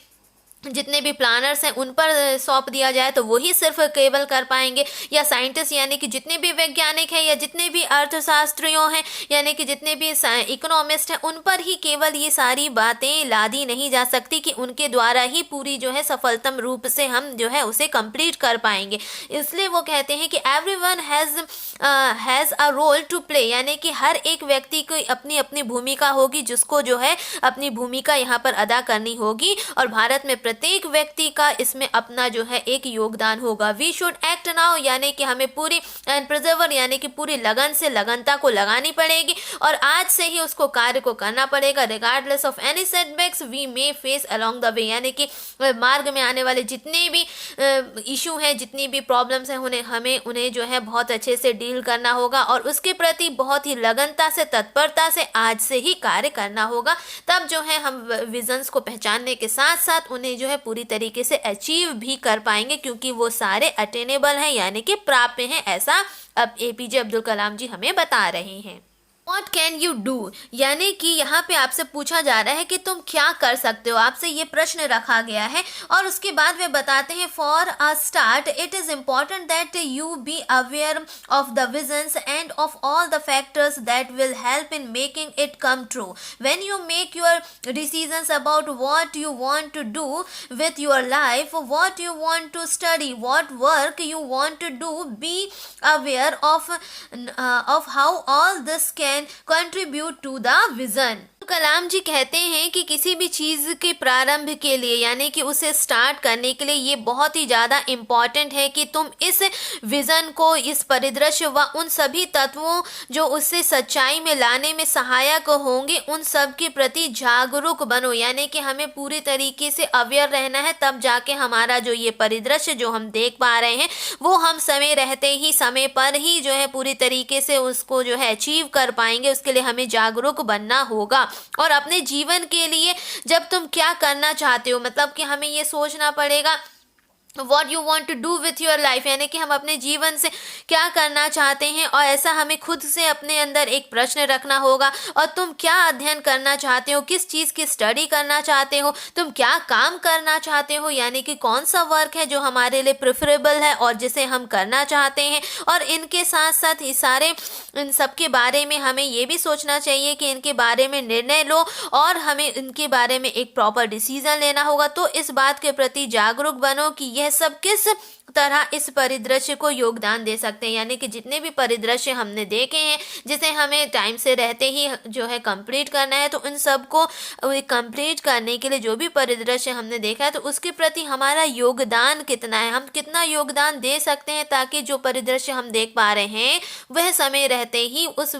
जितने भी प्लानर्स हैं उन पर सौंप दिया जाए तो वही सिर्फ केवल कर पाएंगे, या साइंटिस्ट यानी कि जितने भी वैज्ञानिक हैं या जितने भी अर्थशास्त्रियों हैं यानी कि जितने भी इकोनॉमिस्ट हैं उन पर ही केवल ये सारी बातें लादी नहीं जा सकती कि उनके द्वारा ही पूरी जो है सफलतम रूप से हम जो है उसे कंप्लीट कर पाएंगे। इसलिए वो कहते हैं कि everyone has a role to play, यानी कि हर एक व्यक्ति को अपनी अपनी भूमिका होगी जिसको जो है अपनी भूमिका यहाँ पर अदा करनी होगी, और भारत में प्रत्येक व्यक्ति का इसमें अपना जो है एक योगदान होगा। वी शुड एक्ट नाउ, यानी कि हमें पूरी एंड प्रिजर्वर यानी कि पूरी लगन से लगनता को लगानी पड़ेगी और आज से ही उसको कार्य को करना पड़ेगा। Regardless of any setbacks we may face along the way, यानी कि मार्ग में आने वाले जितने भी इशू हैं, जितनी भी प्रॉब्लम्स हैं, हमें उन्हें जो है बहुत अच्छे से डील करना होगा और उसके प्रति बहुत ही लगनता से, तत्परता से आज से ही कार्य करना होगा। तब जो है हम विजन्स को पहचानने के साथ साथ उन्हें जो है पूरी तरीके से अचीव भी कर पाएंगे, क्योंकि वो सारे अटेनेबल हैं यानी कि प्राप्य हैं, ऐसा अब एपीजे अब्दुल कलाम जी हमें बता रहे हैं। What can you do, यानी कि यहाँ पे आपसे पूछा जा रहा है कि तुम क्या कर सकते हो, आपसे ये प्रश्न रखा गया है और उसके बाद वे बताते हैं for a start it is important that you be aware of the visions and of all the factors that will help in making it come true. When you make your decisions about what you want to do with your life, what you want to study, what work you want to do, be aware of how all this can contribute to the vision। Kalam ji कहते हैं कि किसी भी चीज़ के प्रारंभ के लिए यानी कि उसे स्टार्ट करने के लिए ये बहुत ही ज़्यादा इम्पॉर्टेंट है कि तुम इस विज़न को, इस परिदृश्य व उन सभी तत्वों जो उससे सच्चाई में लाने में सहायक होंगे उन सब के प्रति जागरूक बनो। यानी कि हमें पूरी तरीके से अवेयर रहना है, तब जाके हमारा जो ये परिदृश्य जो हम देख पा रहे हैं वो हम समय रहते ही, समय पर ही जो है पूरी तरीके से उसको जो है अचीव कर पाएंगे। उसके लिए हमें जागरूक बनना होगा। और अपने जीवन के लिए जब तुम क्या करना चाहते हो, मतलब कि हमें ये सोचना पड़ेगा what you want to do with your life, यानी कि हम अपने जीवन से क्या करना चाहते हैं। और ऐसा हमें खुद से अपने अंदर एक प्रश्न रखना होगा। और तुम क्या अध्ययन करना चाहते हो, किस चीज़ की स्टडी करना चाहते हो, तुम क्या काम करना चाहते हो, यानी कि कौन सा वर्क है जो हमारे लिए प्रेफरेबल है और जिसे हम करना चाहते हैं। और इनके साथ साथ इन सब के बारे में हमें ये भी सोचना चाहिए कि इनके बारे में निर्णय लो और हमें इनके बारे में एक प्रॉपर डिसीजन लेना होगा। तो इस बात के प्रति जागरूक बनो कि यह सब किस तरह इस परिदृश्य को योगदान दे सकते हैं। यानी कि जितने भी परिदृश्य हमने देखे हैं जिसे हमें टाइम से रहते ही जो है कंप्लीट करना है, तो उन सब को कंप्लीट करने के लिए जो भी परिदृश्य हमने देखा है तो उसके प्रति हमारा योगदान कितना है, हम कितना योगदान दे सकते हैं ताकि जो परिदृश्य हम देख पा रहे हैं वह समय रहते ही उस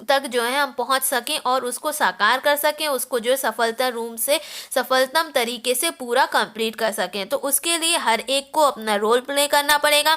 तक जो है हम पहुंच सकें और उसको साकार कर सकें, उसको जो सफलतम तरीके से पूरा कंप्लीट कर सकें। तो उसके लिए हर एक को अपना रोल प्ले करना पड़ेगा।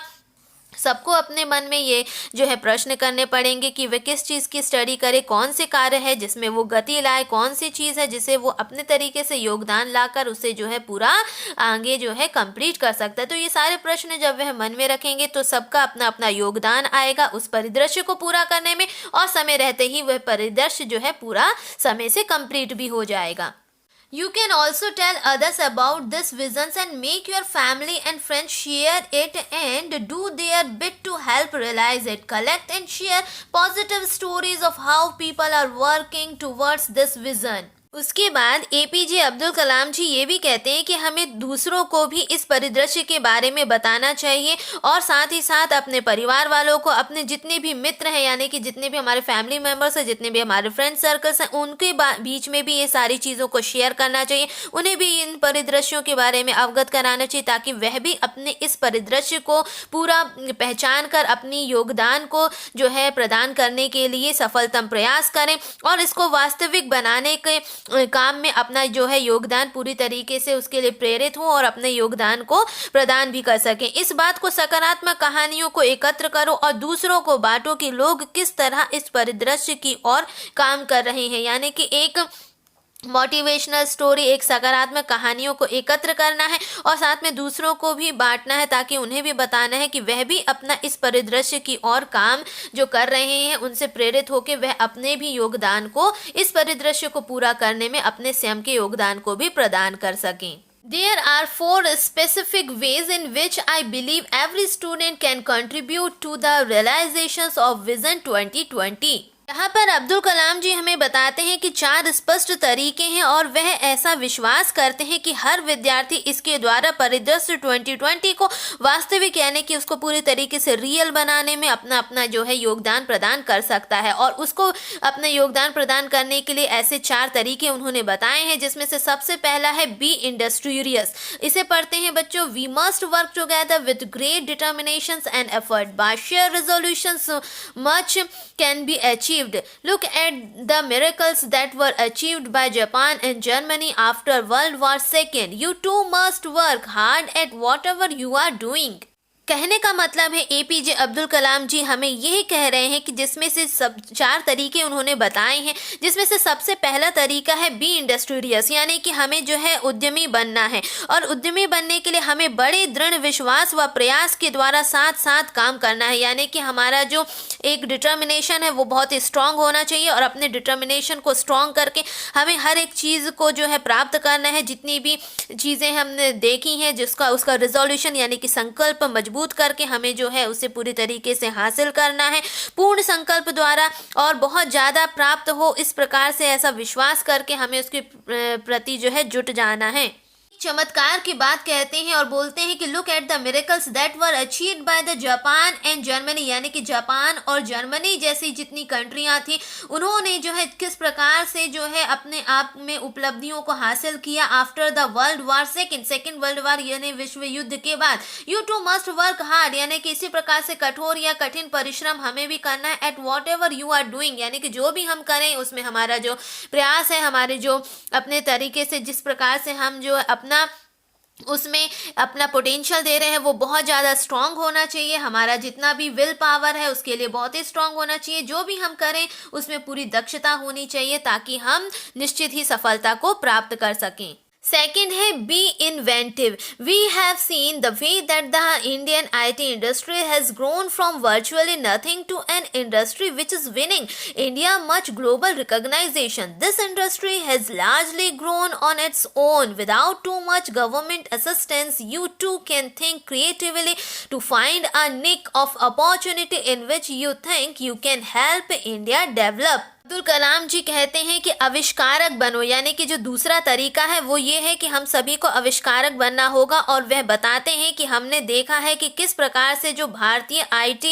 सबको अपने मन में ये जो है प्रश्न करने पड़ेंगे कि वे किस चीज़ की स्टडी करे, कौन से कार्य है जिसमें वो गति लाए, कौन सी चीज़ है जिसे वो अपने तरीके से योगदान लाकर उसे जो है पूरा आगे जो है कंप्लीट कर सकता है। तो ये सारे प्रश्न जब वह मन में रखेंगे तो सबका अपना अपना योगदान आएगा उस परिदृश्य को पूरा करने में और समय रहते ही वह परिदृश्य जो है पूरा समय से कंप्लीट भी हो जाएगा। You can also tell others about this visions and make your family and friends share it and do their bit to help realize it. Collect and share positive stories of how people are working towards this vision. उसके बाद APJ Abdul Kalam जी ये भी कहते हैं कि हमें दूसरों को भी इस परिदृश्य के बारे में बताना चाहिए और साथ ही साथ अपने परिवार वालों को, अपने जितने भी मित्र हैं यानी कि जितने भी हमारे फैमिली मेम्बर्स हैं, जितने भी हमारे फ्रेंड सर्कल्स हैं, उनके बीच में भी ये सारी चीज़ों को शेयर करना चाहिए। उन्हें भी इन परिदृश्यों के बारे में अवगत कराना चाहिए ताकि वह भी अपने इस परिदृश्य को पूरा पहचान कर अपनी योगदान को जो है प्रदान करने के लिए सफलतम प्रयास करें और इसको वास्तविक बनाने के काम में अपना जो है योगदान पूरी तरीके से उसके लिए प्रेरित हों और अपने योगदान को प्रदान भी कर सकें। इस बात को सकारात्मक कहानियों को एकत्र करो और दूसरों को बांटो कि लोग किस तरह इस परिदृश्य की ओर काम कर रहे हैं। यानी कि एक मोटिवेशनल स्टोरी, एक सकारात्मक कहानियों को एकत्र करना है और साथ में दूसरों को भी बांटना है ताकि उन्हें भी बताना है कि वह भी अपना इस परिदृश्य की ओर काम जो कर रहे हैं उनसे प्रेरित होकर वह अपने भी योगदान को, इस परिदृश्य को पूरा करने में अपने स्वयं के योगदान को भी प्रदान कर सकें। There are 4 specific ways in which I believe every student can contribute to the realizations of Vision 2020. यहाँ पर अब्दुल कलाम जी हमें बताते हैं कि 4 स्पष्ट तरीके हैं और वह ऐसा विश्वास करते हैं कि हर विद्यार्थी इसके द्वारा परिदृश्य 2020 को वास्तविक यानी कि उसको पूरी तरीके से रियल बनाने में अपना अपना जो है योगदान प्रदान कर सकता है। और उसको अपना योगदान प्रदान करने के लिए ऐसे 4 तरीके उन्होंने बताए हैं जिसमें से सबसे पहला है बी इंडस्ट्रियस। इसे पढ़ते हैं बच्चों, we must work together with great determination and effort by share resolutions much can be achieved. Look at the miracles that were achieved by Japan and Germany after World War II. You too must work hard at whatever you are doing. कहने का मतलब है APJ Abdul Kalam जी हमें यही कह रहे हैं कि जिसमें से सब 4 तरीके उन्होंने बताए हैं, जिसमें से सबसे पहला तरीका है बी इंडस्ट्रियस, यानी कि हमें जो है उद्यमी बनना है और उद्यमी बनने के लिए हमें बड़े दृढ़ विश्वास व प्रयास के द्वारा साथ साथ काम करना है। यानी कि हमारा जो एक डिटर्मिनेशन है वो बहुत ही स्ट्रांग होना चाहिए और अपने डिटर्मिनेशन को स्ट्रांग करके हमें हर एक चीज़ को जो है प्राप्त करना है। जितनी भी चीज़ें हमने देखी हैं जिसका उसका रिजोल्यूशन यानी कि संकल्प मजबूत करके हमें जो है उसे पूरी तरीके से हासिल करना है पूर्ण संकल्प द्वारा और बहुत ज़्यादा प्राप्त हो, इस प्रकार से ऐसा विश्वास करके हमें उसके प्रति जो है जुट जाना है। चमत्कार की बात कहते हैं और बोलते हैं कि look at the miracles that were achieved by the Japan and Germany, यानी कि जापान और जर्मनी जैसी जितनी कंट्रियां थी उन्होंने जो है किस प्रकार से जो है अपने आप में उपलब्धियों को हासिल किया after the world war second world war यानी विश्व युद्ध के बाद। You too must work hard, यानी कि इसी प्रकार से कठोर या कठिन परिश्रम हमें भी करना है at whatever you are doing, यानी कि जो भी हम करें उसमें हमारा जो प्रयास है, हमारे जो अपने तरीके से जिस प्रकार से हम जो अपना उसमें अपना पोटेंशियल दे रहे हैं वो बहुत ज़्यादा स्ट्रांग होना चाहिए। हमारा जितना भी विल पावर है उसके लिए बहुत ही स्ट्रांग होना चाहिए। जो भी हम करें उसमें पूरी दक्षता होनी चाहिए ताकि हम निश्चित ही सफलता को प्राप्त कर सकें। सेकेंड है be inventive. We have seen the way that the Indian IT industry has grown from virtually nothing to an industry which is winning India much global recognition. This industry has largely grown on its own without too much government assistance. You too can think creatively to find a niche of opportunity in which you think you can help India develop. Abdul Kalam ji कहते हैं कि आविष्कारक बनो, यानी कि जो दूसरा तरीका है वो ये है कि हम सभी को आविष्कारक बनना होगा। और वह बताते हैं कि हमने देखा है कि किस प्रकार से जो भारतीय IT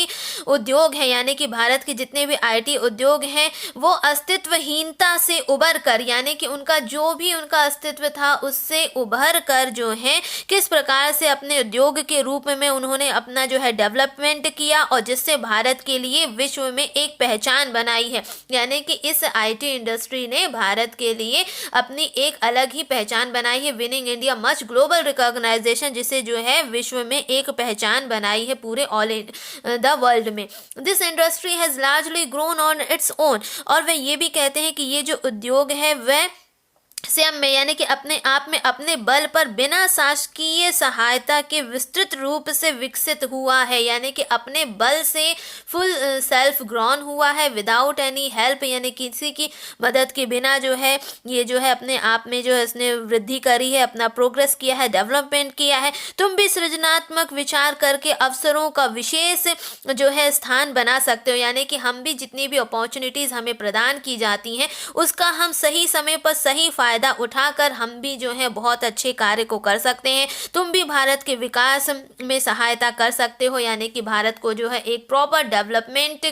उद्योग है, यानी कि भारत के जितने भी IT उद्योग हैं वो अस्तित्वहीनता से उबर कर, यानी कि उनका जो भी उनका अस्तित्व था उससे उभर कर जो है किस प्रकार से अपने उद्योग के रूप में उन्होंने अपना जो है डेवलपमेंट किया और जिससे भारत के लिए विश्व में एक पहचान बनाई है। यानी कि इस IT इंडस्ट्री ने भारत के लिए अपनी एक अलग ही पहचान बनाई है। Winning India much global recognisation, जिसे जो है विश्व में एक पहचान बनाई है पूरे ऑल इन द वर्ल्ड में। This industry has largely grown on its own. और वे ये भी कहते हैं कि ये जो उद्योग है वह स्वयं में, यानी कि अपने आप में अपने बल पर बिना शासकीय सहायता के विस्तृत रूप से विकसित हुआ है, यानी कि अपने बल से फुल सेल्फ ग्रोन हुआ है विदाउट एनी हेल्प, यानी किसी की मदद के बिना जो है ये जो है अपने आप में जो है इसने वृद्धि करी है, अपना प्रोग्रेस किया है, डेवलपमेंट किया है। तुम भी सृजनात्मक विचार करके अवसरों का विशेष जो है स्थान बना सकते हो, यानी कि हम भी जितनी भी अपॉर्चुनिटीज़ हमें प्रदान की जाती हैं उसका हम सही समय पर सही फायदा उठाकर हम भी जो है बहुत अच्छे कार्य को कर सकते हैं। तुम भी भारत के विकास में सहायता कर सकते हो, यानी कि भारत को जो है एक प्रॉपर डेवलपमेंट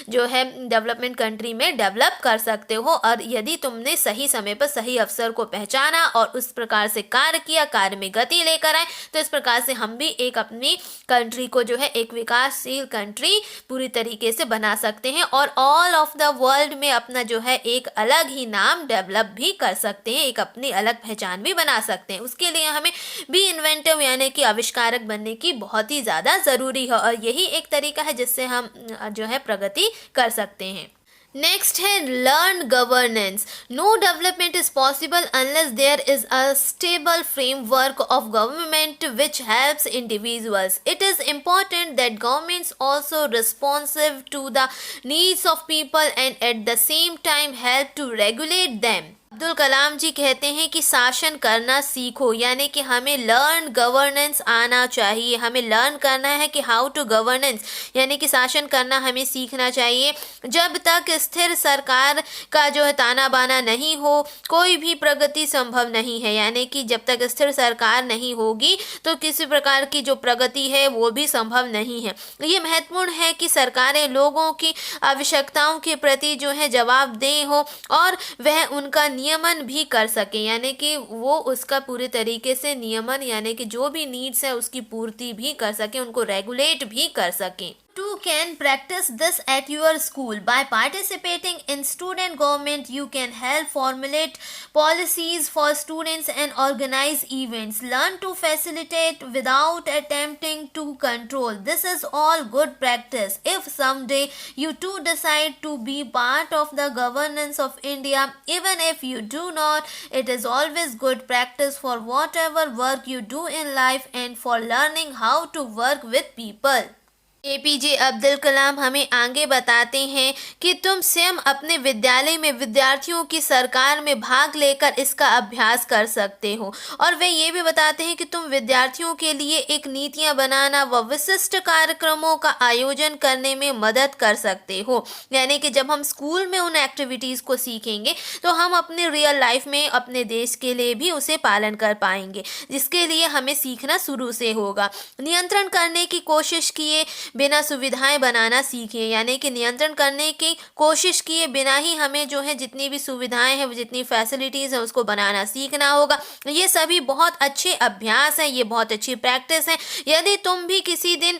जो है डेवलपमेंट कंट्री में डेवलप कर सकते हो। और यदि तुमने सही समय पर सही अवसर को पहचाना और उस प्रकार से कार्य किया, कार्य में गति लेकर आए, तो इस प्रकार से हम भी एक अपनी कंट्री को जो है एक विकासशील कंट्री पूरी तरीके से बना सकते हैं और ऑल ऑफ द वर्ल्ड में अपना जो है एक अलग ही नाम डेवलप भी कर सकते हैं, एक अपनी अलग पहचान भी बना सकते हैं। उसके लिए हमें बी इन्वेंटिव यानी कि आविष्कारक बनने की बहुत ही ज़्यादा ज़रूरी है और यही एक तरीका है जिससे हम जो है प्रगति कर सकते हैं। नेक्स्ट है learn governance. No development is possible unless there is a stable framework of government which helps individuals. It is important that governments also responsive to the needs of people and at the same time help to regulate them। Abdul Kalam ji कहते हैं कि शासन करना सीखो, यानी कि हमें learn governance आना चाहिए। हमें लर्न करना है कि हाउ टू गवर्नेंस, यानी कि शासन करना हमें सीखना चाहिए। जब तक स्थिर सरकार का जो है ताना बाना नहीं हो कोई भी प्रगति संभव नहीं है, यानी कि जब तक स्थिर सरकार नहीं होगी तो किसी प्रकार की जो प्रगति है वो भी संभव नहीं है। ये महत्वपूर्ण है कि सरकारें लोगों की आवश्यकताओं के प्रति जो है जवाबदेह हो और वह उनका नियमन भी कर सके, यानी कि वो उसका पूरे तरीके से नियमन यानी कि जो भी नीड्स है उसकी पूर्ति भी कर सके, उनको रेगुलेट भी कर सके। You can practice this at your school. By participating in student government, you can help formulate policies for students and organize events. Learn to facilitate without attempting to control. This is all good practice. If someday you too decide to be part of the governance of India, even if you do not, it is always good practice for whatever work you do in life and for learning how to work with people. APJ Abdul Kalam हमें आगे बताते हैं कि तुम स्वयं अपने विद्यालय में विद्यार्थियों की सरकार में भाग लेकर इसका अभ्यास कर सकते हो। और वे ये भी बताते हैं कि तुम विद्यार्थियों के लिए एक नीतियां बनाना व विशिष्ट कार्यक्रमों का आयोजन करने में मदद कर सकते हो। यानी कि जब हम स्कूल में उन एक्टिविटीज़ को सीखेंगे तो हम अपने रियल लाइफ में अपने देश के लिए भी उसे पालन कर पाएंगे, जिसके लिए हमें सीखना शुरू से होगा। नियंत्रण करने की कोशिश किए बिना सुविधाएं बनाना सीखिए, यानी कि नियंत्रण करने की कोशिश किए बिना ही हमें जो है जितनी भी सुविधाएं हैं, जितनी फैसिलिटीज़ है उसको बनाना सीखना होगा। ये सभी बहुत अच्छे अभ्यास हैं, ये बहुत अच्छी प्रैक्टिस है। यदि तुम भी किसी दिन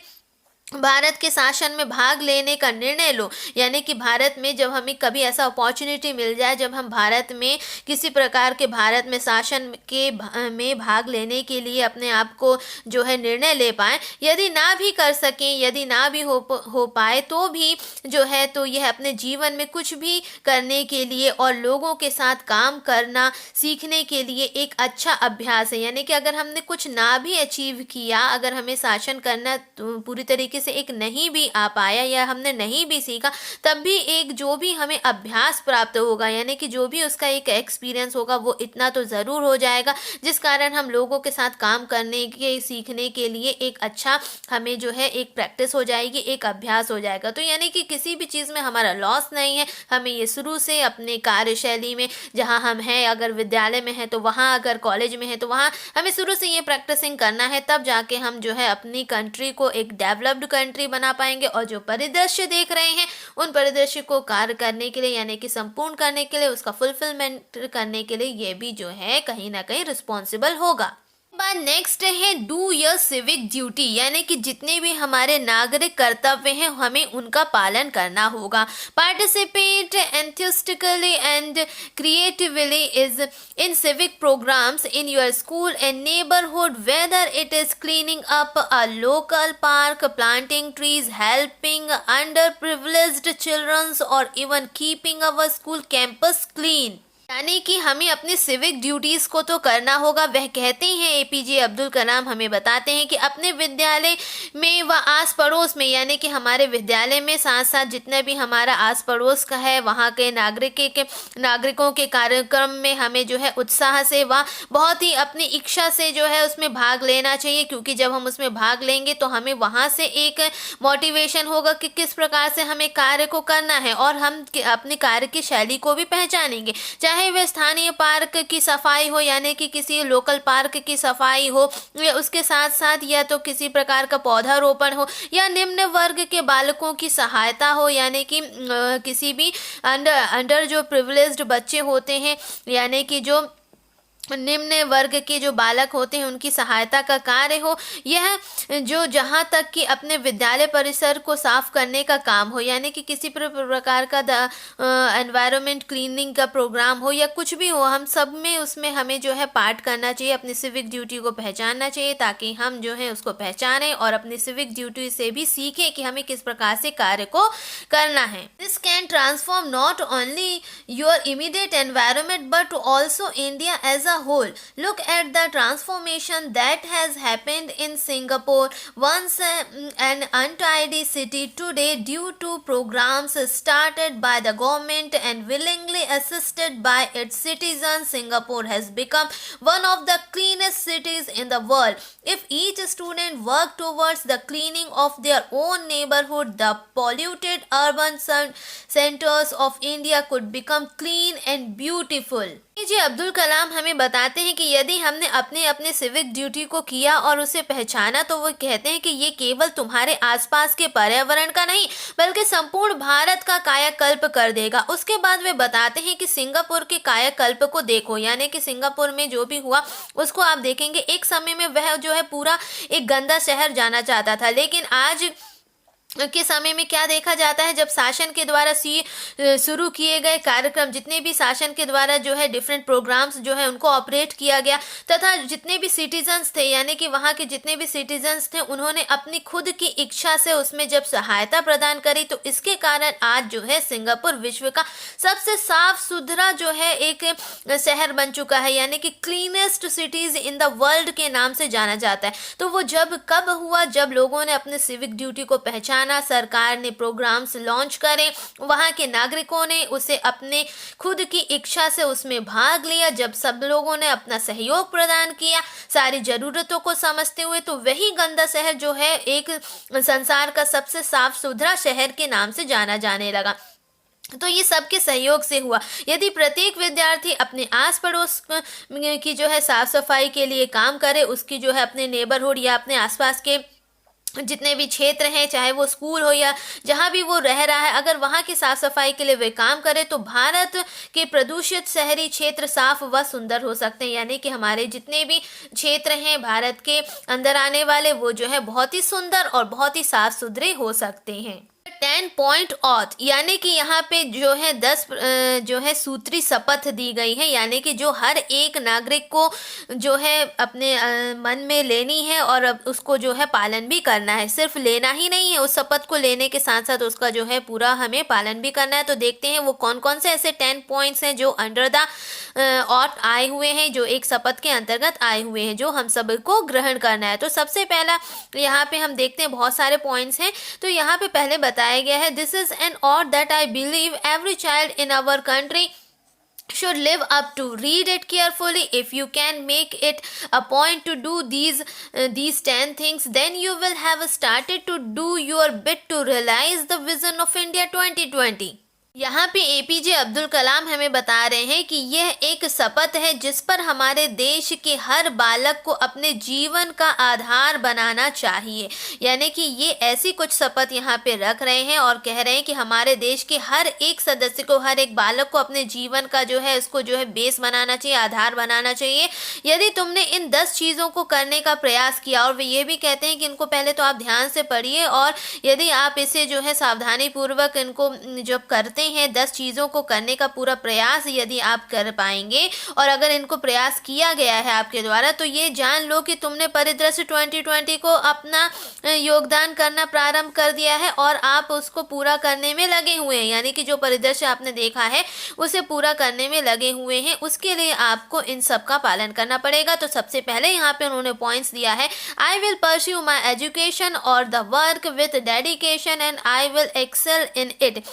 भारत के शासन में भाग लेने का निर्णय लो, यानी कि भारत में जब हमें कभी ऐसा अपॉर्चुनिटी मिल जाए जब हम भारत में किसी प्रकार के भारत में शासन के में भाग लेने के लिए अपने आप को जो है निर्णय ले पाएँ, यदि ना भी कर सकें, यदि ना भी हो पाए तो भी जो है तो यह अपने जीवन में कुछ भी करने के लिए और लोगों के साथ काम करना सीखने के लिए एक अच्छा अभ्यास है। यानी कि अगर हमने कुछ ना भी अचीव किया, अगर हमें शासन करना पूरी तरीके से एक नहीं भी आ पाया या हमने नहीं भी सीखा, तब भी एक जो भी हमें अभ्यास प्राप्त होगा, यानी कि जो भी उसका एक एक्सपीरियंस होगा वो इतना तो ज़रूर हो जाएगा, जिस कारण हम लोगों के साथ काम करने के सीखने के लिए एक अच्छा हमें जो है एक प्रैक्टिस हो जाएगी, एक अभ्यास हो जाएगा। तो यानी कि किसी भी चीज़ में हमारा लॉस नहीं है, हमें ये शुरू से अपने कार्यशैली में जहाँ हम हैं, अगर विद्यालय में हैं तो वहाँ, अगर कॉलेज में हैं तो वहाँ हमें शुरू से ये प्रैक्टिसिंग करना है, तब जाके हम जो है अपनी कंट्री को एक डेवलप्ड कंट्री बना पाएंगे। और जो परिदृश्य देख रहे हैं उन परिदृश्य को कार्य करने के लिए, यानी कि संपूर्ण करने के लिए, उसका फुलफिलमेंट करने के लिए ये भी जो है कहीं ना कहीं रिस्पॉन्सिबल होगा। बात नेक्स्ट है डू योर सिविक ड्यूटी, यानी कि जितने भी हमारे नागरिक कर्तव्य हैं हमें उनका पालन करना होगा। Participate enthusiastically and creatively is in civic programmes in your school and neighbourhood, whether it is cleaning up a local park, planting trees, helping underprivileged childrens or even keeping our school campus clean. यानी कि हमें अपनी civic duties को तो करना होगा। वह कहते हैं, एपीजे अब्दुल कलाम हमें बताते हैं कि अपने विद्यालय में व आस पड़ोस में, यानी कि हमारे विद्यालय में साथ साथ जितने भी हमारा आस पड़ोस का है वहाँ के नागरिकों के कार्यक्रम में हमें जो है उत्साह से व बहुत ही अपनी इच्छा से जो है उसमें भाग लेना चाहिए, क्योंकि जब हम उसमें भाग लेंगे तो हमें वहाँ से एक मोटिवेशन होगा कि किस प्रकार से हमें कार्य को करना है, और हम अपने कार्य की शैली को भी पहचानेंगे। चाहे वह स्थानीय पार्क की सफाई हो, यानी कि किसी लोकल पार्क की सफाई हो, या उसके साथ साथ या तो किसी प्रकार का पौधारोपण हो, या निम्न वर्ग के बालकों की सहायता हो, यानी कि किसी भी अंडर जो प्रिविलेज्ड बच्चे होते हैं, यानी कि जो निम्न वर्ग के जो बालक होते हैं उनकी सहायता का कार्य हो। यह जो जहाँ तक कि अपने विद्यालय परिसर को साफ करने का काम हो, यानी कि किसी प्रकार का एनवायरनमेंट क्लीनिंग का प्रोग्राम हो या कुछ भी हो, हम सब में उसमें हमें जो है पार्ट करना चाहिए, अपनी सिविक ड्यूटी को पहचानना चाहिए, ताकि हम जो है उसको पहचानें और अपनी सिविक ड्यूटी से भी सीखें कि हमें किस प्रकार से कार्य को करना है। This can transform not only your immediate environment but also India as a whole. Look at the transformation that has happened in Singapore, once an untidy city, today due to programs started by the government and willingly assisted by its citizens. Singapore has become one of the cleanest cities in the world. If each student worked towards the cleaning of their own neighborhood, the polluted urban centers of India could become clean and beautiful. जी अब्दुल कलाम हमें बताते हैं कि यदि हमने अपने अपने civic duty को किया और उसे पहचाना, तो वो कहते हैं कि ये केवल तुम्हारे आसपास के पर्यावरण का नहीं बल्कि संपूर्ण भारत का कायाकल्प कर देगा। उसके बाद वे बताते हैं कि सिंगापुर के कायाकल्प को देखो, यानी कि सिंगापुर में जो भी हुआ उसको आप देखेंगे। एक समय में वह जो है पूरा एक गंदा शहर जाना चाहता था, लेकिन आज के समय में क्या देखा जाता है, जब शासन के द्वारा शुरू किए गए कार्यक्रम, जितने भी शासन के द्वारा जो है डिफरेंट प्रोग्राम्स जो है उनको ऑपरेट किया गया, तथा जितने भी सिटीजन्स थे यानी कि वहाँ के जितने भी सिटीजन्स थे उन्होंने अपनी खुद की इच्छा से उसमें जब सहायता प्रदान करी, तो इसके कारण आज जो है सिंगापुर विश्व का सबसे साफ सुथरा जो है एक शहर बन चुका है, यानी कि cleanest cities in the world के नाम से जाना जाता है। तो वो जब कब हुआ, जब लोगों ने अपने सिविक ड्यूटी को पहचाना, सरकार ने प्रोग्राम्स लॉन्च करे, वहां के नागरिकों ने उसे अपने खुद की इच्छा से उसमें भाग लिया, जब सब लोगों ने अपना सहयोग प्रदान किया सारी जरूरतों को समझते हुए, तो वही गंदा शहर जो है एक संसार का सबसे साफ सुथरा शहर के नाम से जाना जाने लगा। तो ये सबके सहयोग से हुआ। यदि प्रत्येक विद्यार्थी अपने आस पड़ोस की जो है साफ सफाई के लिए काम करे, उसकी जो है अपने नेबरहुड या अपने आसपास के जितने भी क्षेत्र हैं, चाहे वो स्कूल हो या जहाँ भी वो रह रहा है, अगर वहाँ की साफ सफाई के लिए वे काम करें, तो भारत के प्रदूषित शहरी क्षेत्र साफ व सुंदर हो सकते हैं। यानी कि हमारे जितने भी क्षेत्र हैं भारत के अंदर आने वाले, वो जो है बहुत ही सुंदर और बहुत ही साफ सुथरे हो सकते हैं। 10 पॉइंट ऑथ, यानी कि यहाँ पे जो है 10 जो है सूत्री शपथ दी गई है, यानी कि जो हर एक नागरिक को जो है अपने मन में लेनी है और अब उसको जो है पालन भी करना है। सिर्फ लेना ही नहीं है, उस शपथ को लेने के साथ साथ उसका जो है पूरा हमें पालन भी करना है। तो देखते हैं वो कौन कौन से ऐसे 10 पॉइंट्स हैं जो अंडर द ऑथ आए हुए हैं, जो एक शपथ के अंतर्गत आए हुए हैं, जो हम सबको ग्रहण करना है। तो सबसे पहला यहाँ पे हम देखते हैं, बहुत सारे पॉइंट्स हैं, तो यहाँ पे पहले बताया गया है, this is an oath that I believe every child in our country should live up to. Read it carefully. If you can make it a point to do these 10 things, then you will have started to do your bit to realize the vision of India 2020. यहाँ पे APJ Abdul Kalam हमें बता रहे हैं कि यह एक शपथ है जिस पर हमारे देश के हर बालक को अपने जीवन का आधार बनाना चाहिए। यानी कि ये ऐसी कुछ शपथ यहाँ पे रख रहे हैं और कह रहे हैं कि हमारे देश के हर एक सदस्य को, हर एक बालक को अपने जीवन का जो है इसको जो है बेस बनाना चाहिए, आधार बनाना चाहिए। यदि तुमने इन 10 चीज़ों को करने का प्रयास किया, और वे ये भी कहते हैं कि इनको पहले तो आप ध्यान से पढ़िए, और यदि आप इसे जो है सावधानी पूर्वक इनको जब करते हैं 10 चीज़ों को करने का पूरा प्रयास यदि आप कर पाएंगे, और अगर इनको प्रयास किया गया है आपके द्वारा, तो ये जान लो कि तुमने परिदृश्य 2020 को अपना योगदान करना प्रारंभ कर दिया है और आप उसको पूरा करने में लगे हुए हैं। यानी कि जो परिदृश्य आपने देखा है उसे पूरा करने में लगे हुए हैं, उसके लिए आपको इन सब का पालन करना पड़ेगा। तो सबसे पहले यहाँ पे उन्होंने पॉइंट्स दिया है, I will pursue my education or the work with dedication and I will excel in it.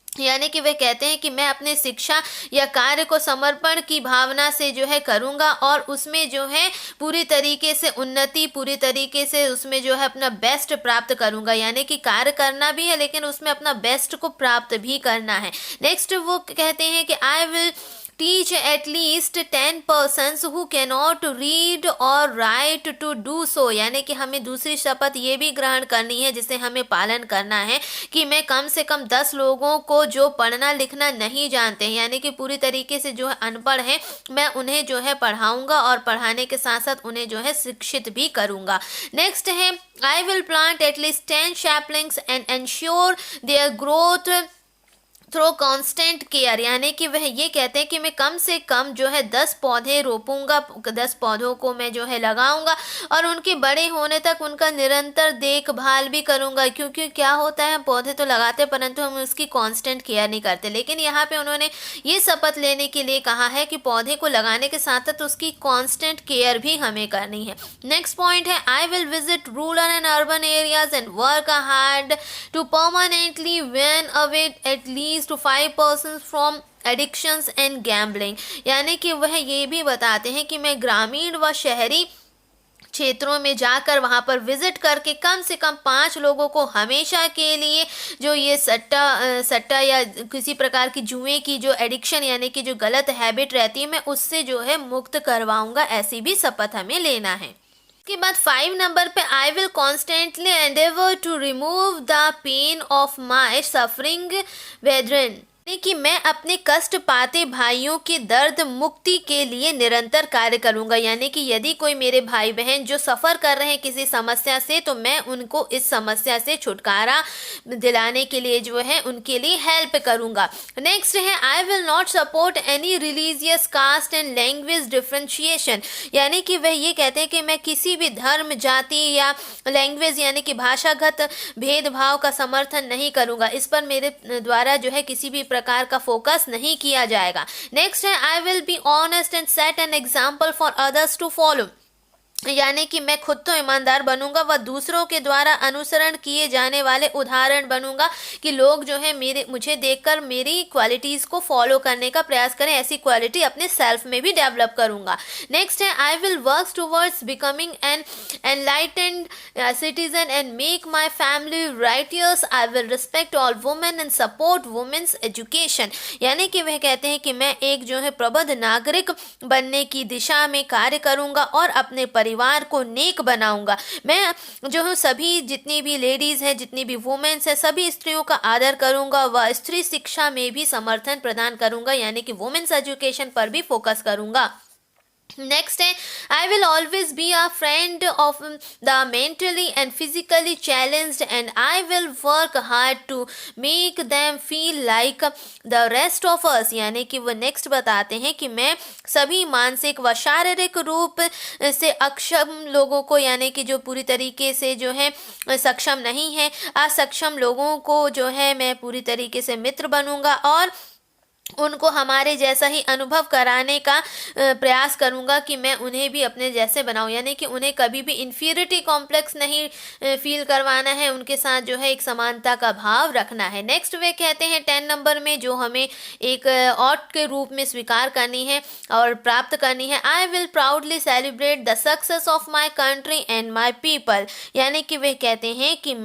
यानी कि वे कहते हैं कि मैं अपने शिक्षा या कार्य को समर्पण की भावना से जो है करूँगा और उसमें जो है पूरी तरीके से उन्नति, पूरी तरीके से उसमें जो है अपना बेस्ट प्राप्त करूँगा। यानी कि कार्य करना भी है लेकिन उसमें अपना बेस्ट को प्राप्त भी करना है। नेक्स्ट वो कहते हैं कि I will teach at least 10 persons who cannot read or write to do so। यानी कि हमें दूसरी शपथ ये भी ग्रहण करनी है जिसे हमें पालन करना है कि मैं कम से कम 10 लोगों को जो पढ़ना लिखना नहीं जानते हैं, यानी कि पूरी तरीके से जो है अनपढ़ हैं, मैं उन्हें जो है पढ़ाऊंगा और पढ़ाने के साथ साथ उन्हें जो है शिक्षित भी करूंगा। नेक्स्ट है, I will plant at least 10 saplings and ensure their growth through constant care. यानी कि वह ये कहते हैं कि मैं कम से कम जो है 10 पौधे रोपूंगा, 10 पौधों को मैं जो है लगाऊंगा और उनके बड़े होने तक उनका निरंतर देखभाल भी करूंगा। क्योंकि क्या होता है, हम पौधे तो लगाते हैं परंतु हम उसकी कांस्टेंट केयर नहीं करते। लेकिन यहाँ पे उन्होंने ये शपथ लेने के लिए कहा है कि पौधे को लगाने के साथ साथ उसकी कांस्टेंट केयर भी हमें करनी है। नेक्स्ट पॉइंट है, I will visit rural and urban areas and work hard to permanently wean away at least to 5 persons from addictions and gambling। यानी कि वह ये भी बताते हैं कि मैं ग्रामीण व शहरी क्षेत्रों में जाकर वहां पर विजिट करके कम से कम 5 लोगों को हमेशा के लिए जो ये सट्टा या किसी प्रकार की जुए की जो एडिक्शन यानी कि जो गलत हैबिट रहती है, मैं उससे जो है मुक्त करवाऊंगा। ऐसी भी शपथ हमें लेना है। के बाद 5 नंबर पे, I will constantly endeavour to remove the pain of my suffering brethren. कि मैं अपने कष्ट पाते भाइयों के दर्द मुक्ति के लिए निरंतर कार्य करूंगा। यानी कि यदि कोई मेरे भाई बहन जो सफ़र कर रहे हैं किसी समस्या से, तो मैं उनको इस समस्या से छुटकारा दिलाने के लिए जो है उनके लिए हेल्प करूंगा। नेक्स्ट है I will not support any religious caste and language differentiation. यानी कि वह ये कहते हैं कि मैं किसी भी धर्म, जाति या लैंग्वेज यानी कि भाषागत भेदभाव का समर्थन नहीं करूंगा। इस पर मेरे द्वारा जो है किसी भी प्रकार का फोकस नहीं किया जाएगा। नेक्स्ट है I will be honest and set an example for others to follow. यानी कि मैं खुद तो ईमानदार बनूंगा व दूसरों के द्वारा अनुसरण किए जाने वाले उदाहरण बनूंगा कि लोग जो है मुझे देखकर मेरी क्वालिटीज़ को फॉलो करने का प्रयास करें। ऐसी क्वालिटी अपने सेल्फ में भी डेवलप करूंगा। नेक्स्ट है I will work towards becoming an enlightened citizen and make my family righteous. I will respect all women and support women's education. यानी कि वह कहते हैं कि मैं एक जो है प्रबुद्ध नागरिक बनने की दिशा में कार्य करूंगा और अपने परिवार को नेक बनाऊंगा। मैं जो हूँ सभी जितनी भी लेडीज़ हैं, जितनी भी वुमेन्स हैं, सभी स्त्रियों का आदर करूंगा व स्त्री शिक्षा में भी समर्थन प्रदान करूंगा। यानी कि वुमेन्स एजुकेशन पर भी फोकस करूंगा। नेक्स्ट है I will always be a friend of the mentally and physically challenged and I will work hard to make them feel like the rest of us. यानी कि वो नेक्स्ट बताते हैं कि मैं सभी मानसिक व शारीरिक रूप से अक्षम लोगों को, यानी कि जो पूरी तरीके से जो है सक्षम नहीं है, असक्षम लोगों को जो है मैं पूरी तरीके से मित्र बनूंगा और उनको हमारे जैसा ही अनुभव कराने का प्रयास करूंगा कि मैं उन्हें भी अपने जैसे बनाऊं। यानी कि उन्हें कभी भी इन्फीरियरिटी कॉम्प्लेक्स नहीं फील करवाना है, उनके साथ जो है एक समानता का भाव रखना है। नेक्स्ट वे कहते हैं 10 नंबर में जो हमें एक ऑट के रूप में स्वीकार करनी है और प्राप्त करनी है। I will proudly celebrate the success of my country and my people. यानी कि वे कहते हैं कि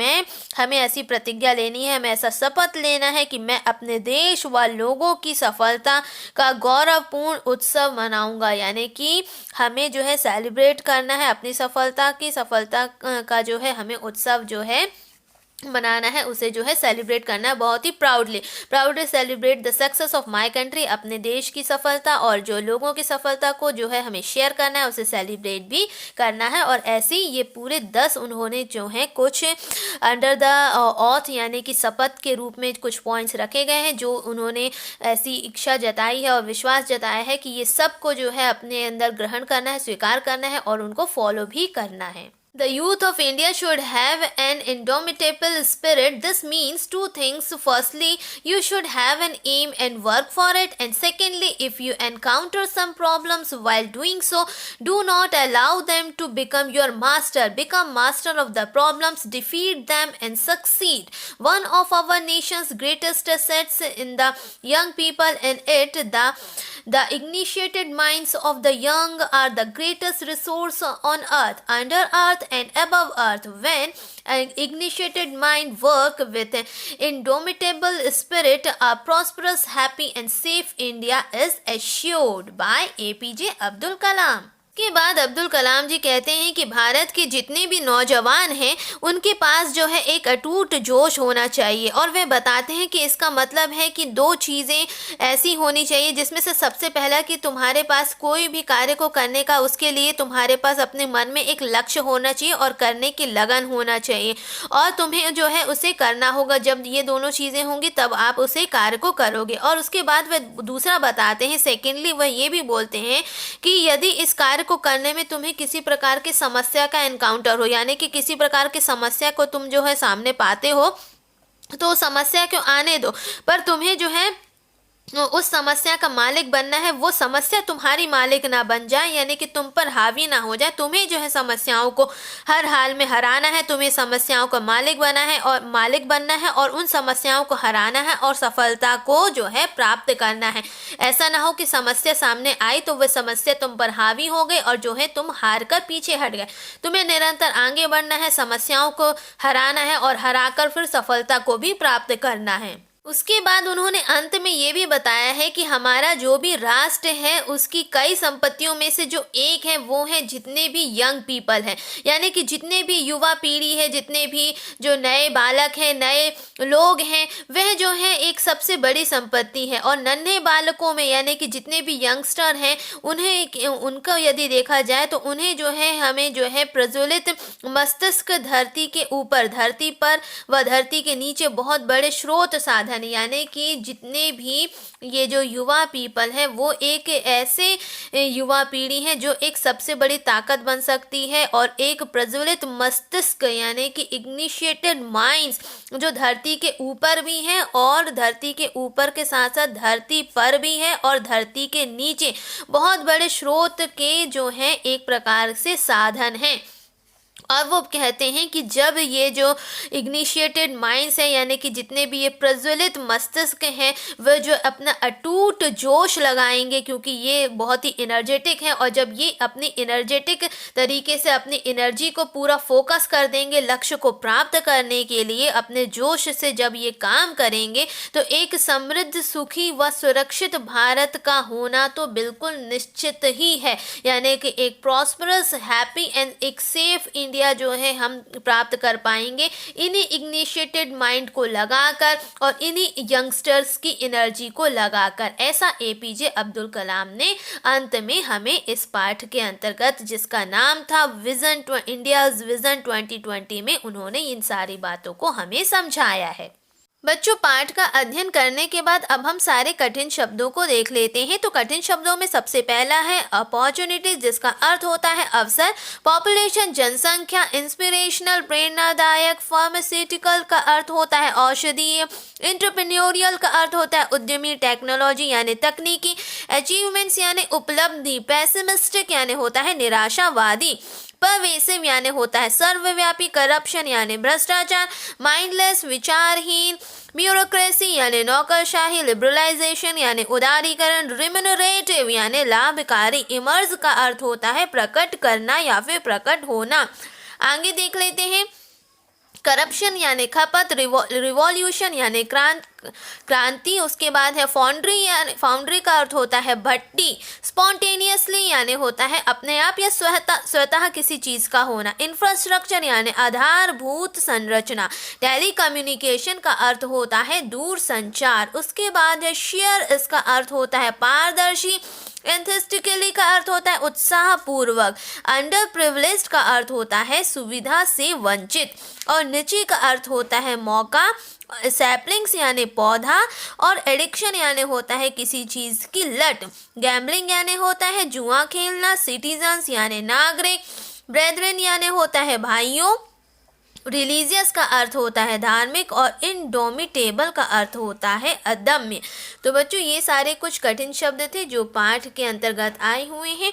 हमें ऐसी प्रतिज्ञा लेनी है, हमें ऐसा शपथ लेना है कि मैं अपने देश व लोगों की सफलता का गौरवपूर्ण उत्सव मनाऊंगा। यानी कि हमें जो है सेलिब्रेट करना है अपनी सफलता का जो है हमें उत्सव जो है मनाना है, उसे जो है सेलिब्रेट करना है बहुत ही proudly celebrate the success of my country. अपने देश की सफलता और जो लोगों की सफलता को जो है हमें शेयर करना है, उसे सेलिब्रेट भी करना है। और ऐसे ये पूरे 10 उन्होंने जो है कुछ अंडर द ऑथ यानी कि शपथ के रूप में कुछ पॉइंट्स रखे गए हैं, जो उन्होंने ऐसी इच्छा जताई है और विश्वास जताया है कि ये सब को जो है अपने अंदर ग्रहण करना है, स्वीकार करना है और उनको फॉलो भी करना है। The youth of India should have an indomitable spirit. This means two things. Firstly, you should have an aim and work for it. And secondly, if you encounter some problems while doing so, do not allow them to become your master. Become master of the problems, defeat them and succeed. One of our nation's greatest assets in the young people and the initiated minds of the young are the greatest resource on earth, under earth and above earth. When an initiated mind work with an indomitable spirit, a prosperous, happy and safe India is assured. By APJ Abdul Kalam. के बाद अब्दुल कलाम जी कहते हैं कि भारत के जितने भी नौजवान हैं उनके पास जो है एक अटूट जोश होना चाहिए। और वे बताते हैं कि इसका मतलब है कि 2 चीज़ें ऐसी होनी चाहिए, जिसमें से सबसे पहला कि तुम्हारे पास कोई भी कार्य को करने का, उसके लिए तुम्हारे पास अपने मन में एक लक्ष्य होना चाहिए और करने की लगन होना चाहिए और तुम्हें जो है उसे करना होगा। जब ये दोनों चीज़ें होंगी तब आप उसे कार्य को करोगे। और उसके बाद वह दूसरा बताते हैं, सेकेंडली वह ये भी बोलते हैं कि यदि इस कार्य को करने में तुम्हें किसी प्रकार की समस्या का एनकाउंटर हो, यानी कि किसी प्रकार की समस्या को तुम जो है सामने पाते हो, तो समस्या क्यों आने दो, पर तुम्हें जो है उस समस्या का मालिक बनना है। वो समस्या तुम्हारी मालिक ना बन जाए, यानी कि तुम पर हावी ना हो जाए। तुम्हें जो है समस्याओं को हर हाल में हराना है, तुम्हें समस्याओं का मालिक बनना है और उन समस्याओं को हराना है और सफलता को जो है प्राप्त करना है। ऐसा ना हो कि समस्या सामने आई तो वह समस्या तुम पर हावी हो गई और जो है तुम हार कर पीछे हट गए। तुम्हें निरंतर आगे बढ़ना है, समस्याओं को हराना है और हराकर फिर सफलता को भी प्राप्त करना है। उसके बाद उन्होंने अंत में ये भी बताया है कि हमारा जो भी राष्ट्र है उसकी कई संपत्तियों में से जो एक है वो है जितने भी यंग पीपल हैं, यानी कि जितने भी युवा पीढ़ी है, जितने भी जो नए बालक हैं, नए लोग हैं, वह जो है एक सबसे बड़ी संपत्ति है। और नन्हे बालकों में यानी कि जितने भी यंगस्टर हैं उन्हें उनको यदि देखा जाए तो उन्हें जो है हमें जो है प्रज्वलित मस्तिष्क धरती के ऊपर, धरती पर व धरती के नीचे बहुत बड़े स्रोत साधन, यानी कि जितने भी ये जो युवा पीपल है वो एक ऐसे युवा पीढ़ी है जो एक सबसे बड़ी ताकत बन सकती है और एक प्रज्वलित मस्तिष्क यानी कि इग्निशिएटेड माइंड्स जो धरती के ऊपर भी है और धरती के ऊपर के साथ साथ धरती पर भी है और धरती के नीचे बहुत बड़े स्रोत के जो है एक प्रकार से साधन हैं। और वो कहते हैं कि जब ये जो इग्निशिएटेड माइंड्स हैं यानी कि जितने भी ये प्रज्वलित मस्तिष्क हैं वह जो अपना अटूट जोश लगाएंगे, क्योंकि ये बहुत ही एनर्जेटिक हैं, और जब ये अपनी एनर्जेटिक तरीके से अपनी एनर्जी को पूरा फोकस कर देंगे लक्ष्य को प्राप्त करने के लिए, अपने जोश से जब ये काम करेंगे तो एक समृद्ध, सुखी व सुरक्षित भारत का होना तो बिल्कुल निश्चित ही है। यानी कि एक प्रॉस्परस, हैप्पी एंड एक सेफ इंडिया जो है हम प्राप्त कर पाएंगे इन्हीं इग्निशिएटेड माइंड को लगाकर और इन्हीं यंगस्टर्स की एनर्जी को लगाकर। ऐसा एपीजे अब्दुल कलाम ने अंत में हमें इस पाठ के अंतर्गत, जिसका नाम था इंडियाज विजन 2020 में, उन्होंने इन सारी बातों को हमें समझाया है। बच्चों, पाठ का अध्ययन करने के बाद अब हम सारे कठिन शब्दों को देख लेते हैं। तो कठिन शब्दों में सबसे पहला है अपॉर्चुनिटी, जिसका अर्थ होता है अवसर। पॉपुलेशन, जनसंख्या। इंस्पिरेशनल, प्रेरणादायक। फार्मास्यूटिकल का अर्थ होता है औषधीय। एंटरप्रेन्योरियल का अर्थ होता है उद्यमी, टेक्नोलॉजी यानी तकनीकी। अचीवमेंट्स यानी उपलब्धि। पेसिमिस्टिक यानी होता है निराशावादी। परवेसिव यानी होता है सर्वव्यापी। करप्शन यानी भ्रष्टाचार। माइंडलेस विचारहीन। ब्यूरोक्रेसी यानी नौकरशाही। लिबरलाइजेशन यानी उदारीकरण। रिम्यूनरेटिव यानी लाभकारी। इमर्ज का अर्थ होता है प्रकट करना या फिर प्रकट होना। आगे देख लेते हैं। करप्शन यानी खपत। रिवॉल्यूशन यानी क्रांति। उसके बाद है फाउंड्री, यानी फाउंड्री का अर्थ होता है भट्टी। स्पॉन्टेनियसली यानी होता है अपने आप या स्वतः किसी चीज का होना। इंफ्रास्ट्रक्चर यानी आधारभूत संरचना। टेली कम्युनिकेशन का अर्थ होता है दूर संचार। उसके बाद है शेयर, इसका अर्थ होता है पारदर्शी। एंथेस्टिकली का अर्थ होता है उत्साह पूर्वक। अंडर प्रिविलेज्ड का अर्थ होता है सुविधा से वंचित। और नीचे का अर्थ होता है मौका। सैपलिंग्स यानी पौधा। और एडिक्शन यानी होता है किसी चीज की लत। गैम्बलिंग यानी होता है जुआ खेलना। सिटीजन्स यानी नागरिक। ब्रेदरन यानी होता है भाइयों। रिलीजियस का अर्थ होता है धार्मिक। और इनडोमिटेबल का अर्थ होता है अदम्य। तो बच्चों, ये सारे कुछ कठिन शब्द थे जो पाठ के अंतर्गत आए हुए हैं।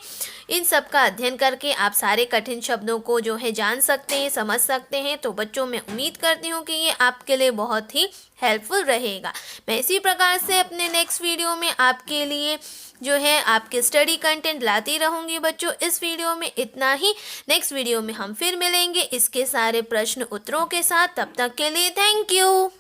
इन सब का अध्ययन करके आप सारे कठिन शब्दों को जो है जान सकते हैं, समझ सकते हैं। तो बच्चों, मैं उम्मीद करती हूँ कि ये आपके लिए बहुत ही हेल्पफुल रहेगा। मैं इसी प्रकार से अपने नेक्स्ट वीडियो में आपके लिए जो है आपके स्टडी कंटेंट लाती रहूँगी। बच्चों, इस वीडियो में इतना ही। नेक्स्ट वीडियो में हम फिर मिलेंगे इसके सारे प्रश्न उत्तरों के साथ। तब तक के लिए थैंक यू।